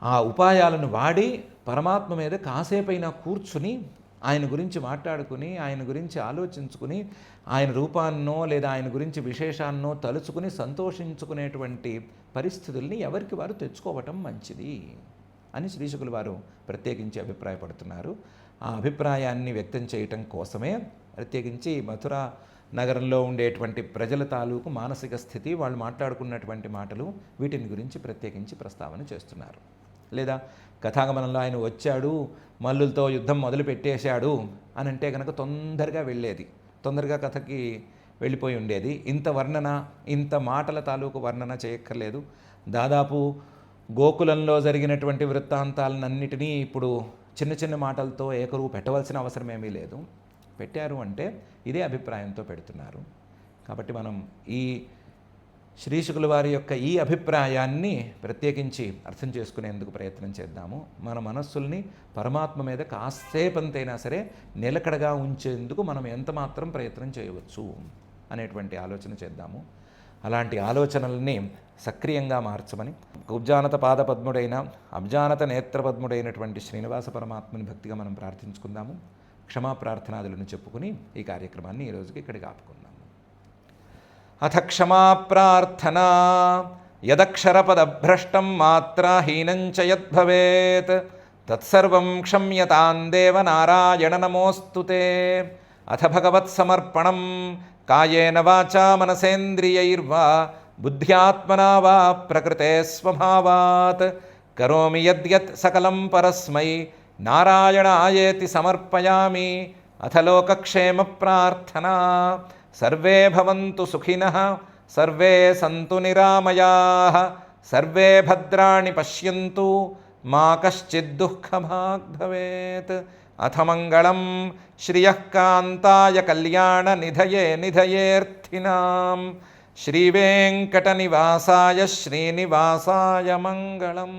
Speaker 1: ఆ ఉపాయాలను వాడి పరమాత్మ మీద కాసేపైనా కూర్చుని ఆయన గురించి మాట్లాడుకుని, ఆయన గురించి ఆలోచించుకుని, ఆయన రూపాన్నో లేదా ఆయన గురించి విశేషాన్నో తలుచుకుని సంతోషించుకునేటువంటి పరిస్థితుల్ని ఎవరికి వారు తెచ్చుకోవటం మంచిది అని శ్రీశుకుల వారు ప్రత్యేకించి అభిప్రాయపడుతున్నారు. ఆ అభిప్రాయాన్ని వ్యక్తం చేయటం కోసమే ప్రత్యేకించి మథురా నగరంలో ఉండేటువంటి ప్రజల తాలూకు మానసిక స్థితి, వాళ్ళు మాట్లాడుకున్నటువంటి మాటలు, వీటిని గురించి ప్రత్యేకించి ప్రస్తావన చేస్తున్నారు. లేదా కథాగమనంలో ఆయన వచ్చాడు, మల్లులతో యుద్ధం మొదలు పెట్టేశాడు అని అంటే కనుక తొందరగా కథకి వెళ్ళిపోయి ఉండేది. ఇంత మాటల తాలూకు వర్ణన చేయక్కర్లేదు. దాదాపు గోకులంలో జరిగినటువంటి వృత్తాంతాలన్నిటినీ ఇప్పుడు చిన్న చిన్న మాటలతో ఏకరువు పెట్టవలసిన అవసరం ఏమీ లేదు. పెట్టారు అంటే ఇదే అభిప్రాయంతో పెడుతున్నారు. కాబట్టి మనం ఈ శ్రీశుకుల వారి యొక్క ఈ అభిప్రాయాన్ని ప్రత్యేకించి అర్థం చేసుకునేందుకు ప్రయత్నం చేద్దాము. మన మనస్సుల్ని పరమాత్మ మీద కాసేపంతైనా సరే నిలకడగా ఉంచేందుకు మనం ఎంతమాత్రం ప్రయత్నం చేయవచ్చు అనేటువంటి ఆలోచన చేద్దాము. అలాంటి ఆలోచనల్ని సక్రియంగా మార్చమని కుబ్జానత పాదపద్ముడైన అబ్జానత నేత్రపద్ముడైనటువంటి శ్రీనివాస పరమాత్మని భక్తిగా మనం ప్రార్థించుకుందాము. క్షమాప్రార్థనాదులను చెప్పుకుని ఈ కార్యక్రమాన్ని ఈరోజుకి ఇక్కడికి ఆపుకుందాం. అథ క్షమా ప్రార్థనా యదక్షరపదభ్రష్టం మాత్రాహీనం చ యద్భవేత్ తత్సర్వం క్షమ్యతాం దేవ నారాయణ నమోస్తుతే. అథ భగవత్సమర్పణం కాయేన వాచా మనసేంద్రియైర్వా బుద్ధ్యాత్మనా వా ప్రకృతే స్వభావాత్ కరోమి యద్యత్ సకలం పరస్మై నారాయణాయేతి సమర్పయామి. అథ లోకక్షేమ ప్రార్థనా సర్వే భవంతు సుఖినః సర్వే సంతు నిరామయాః సర్వే భద్రాణి పశ్యంతు మా కశ్చిద్ దుఃఖభాగ్ భవేత్. అథ మంగళం శ్రియః కాంతాయ కళ్యాణ నిధయేర్థినాం శ్రీవేంకటనివాసాయ శ్రీనివాసాయ మంగళం.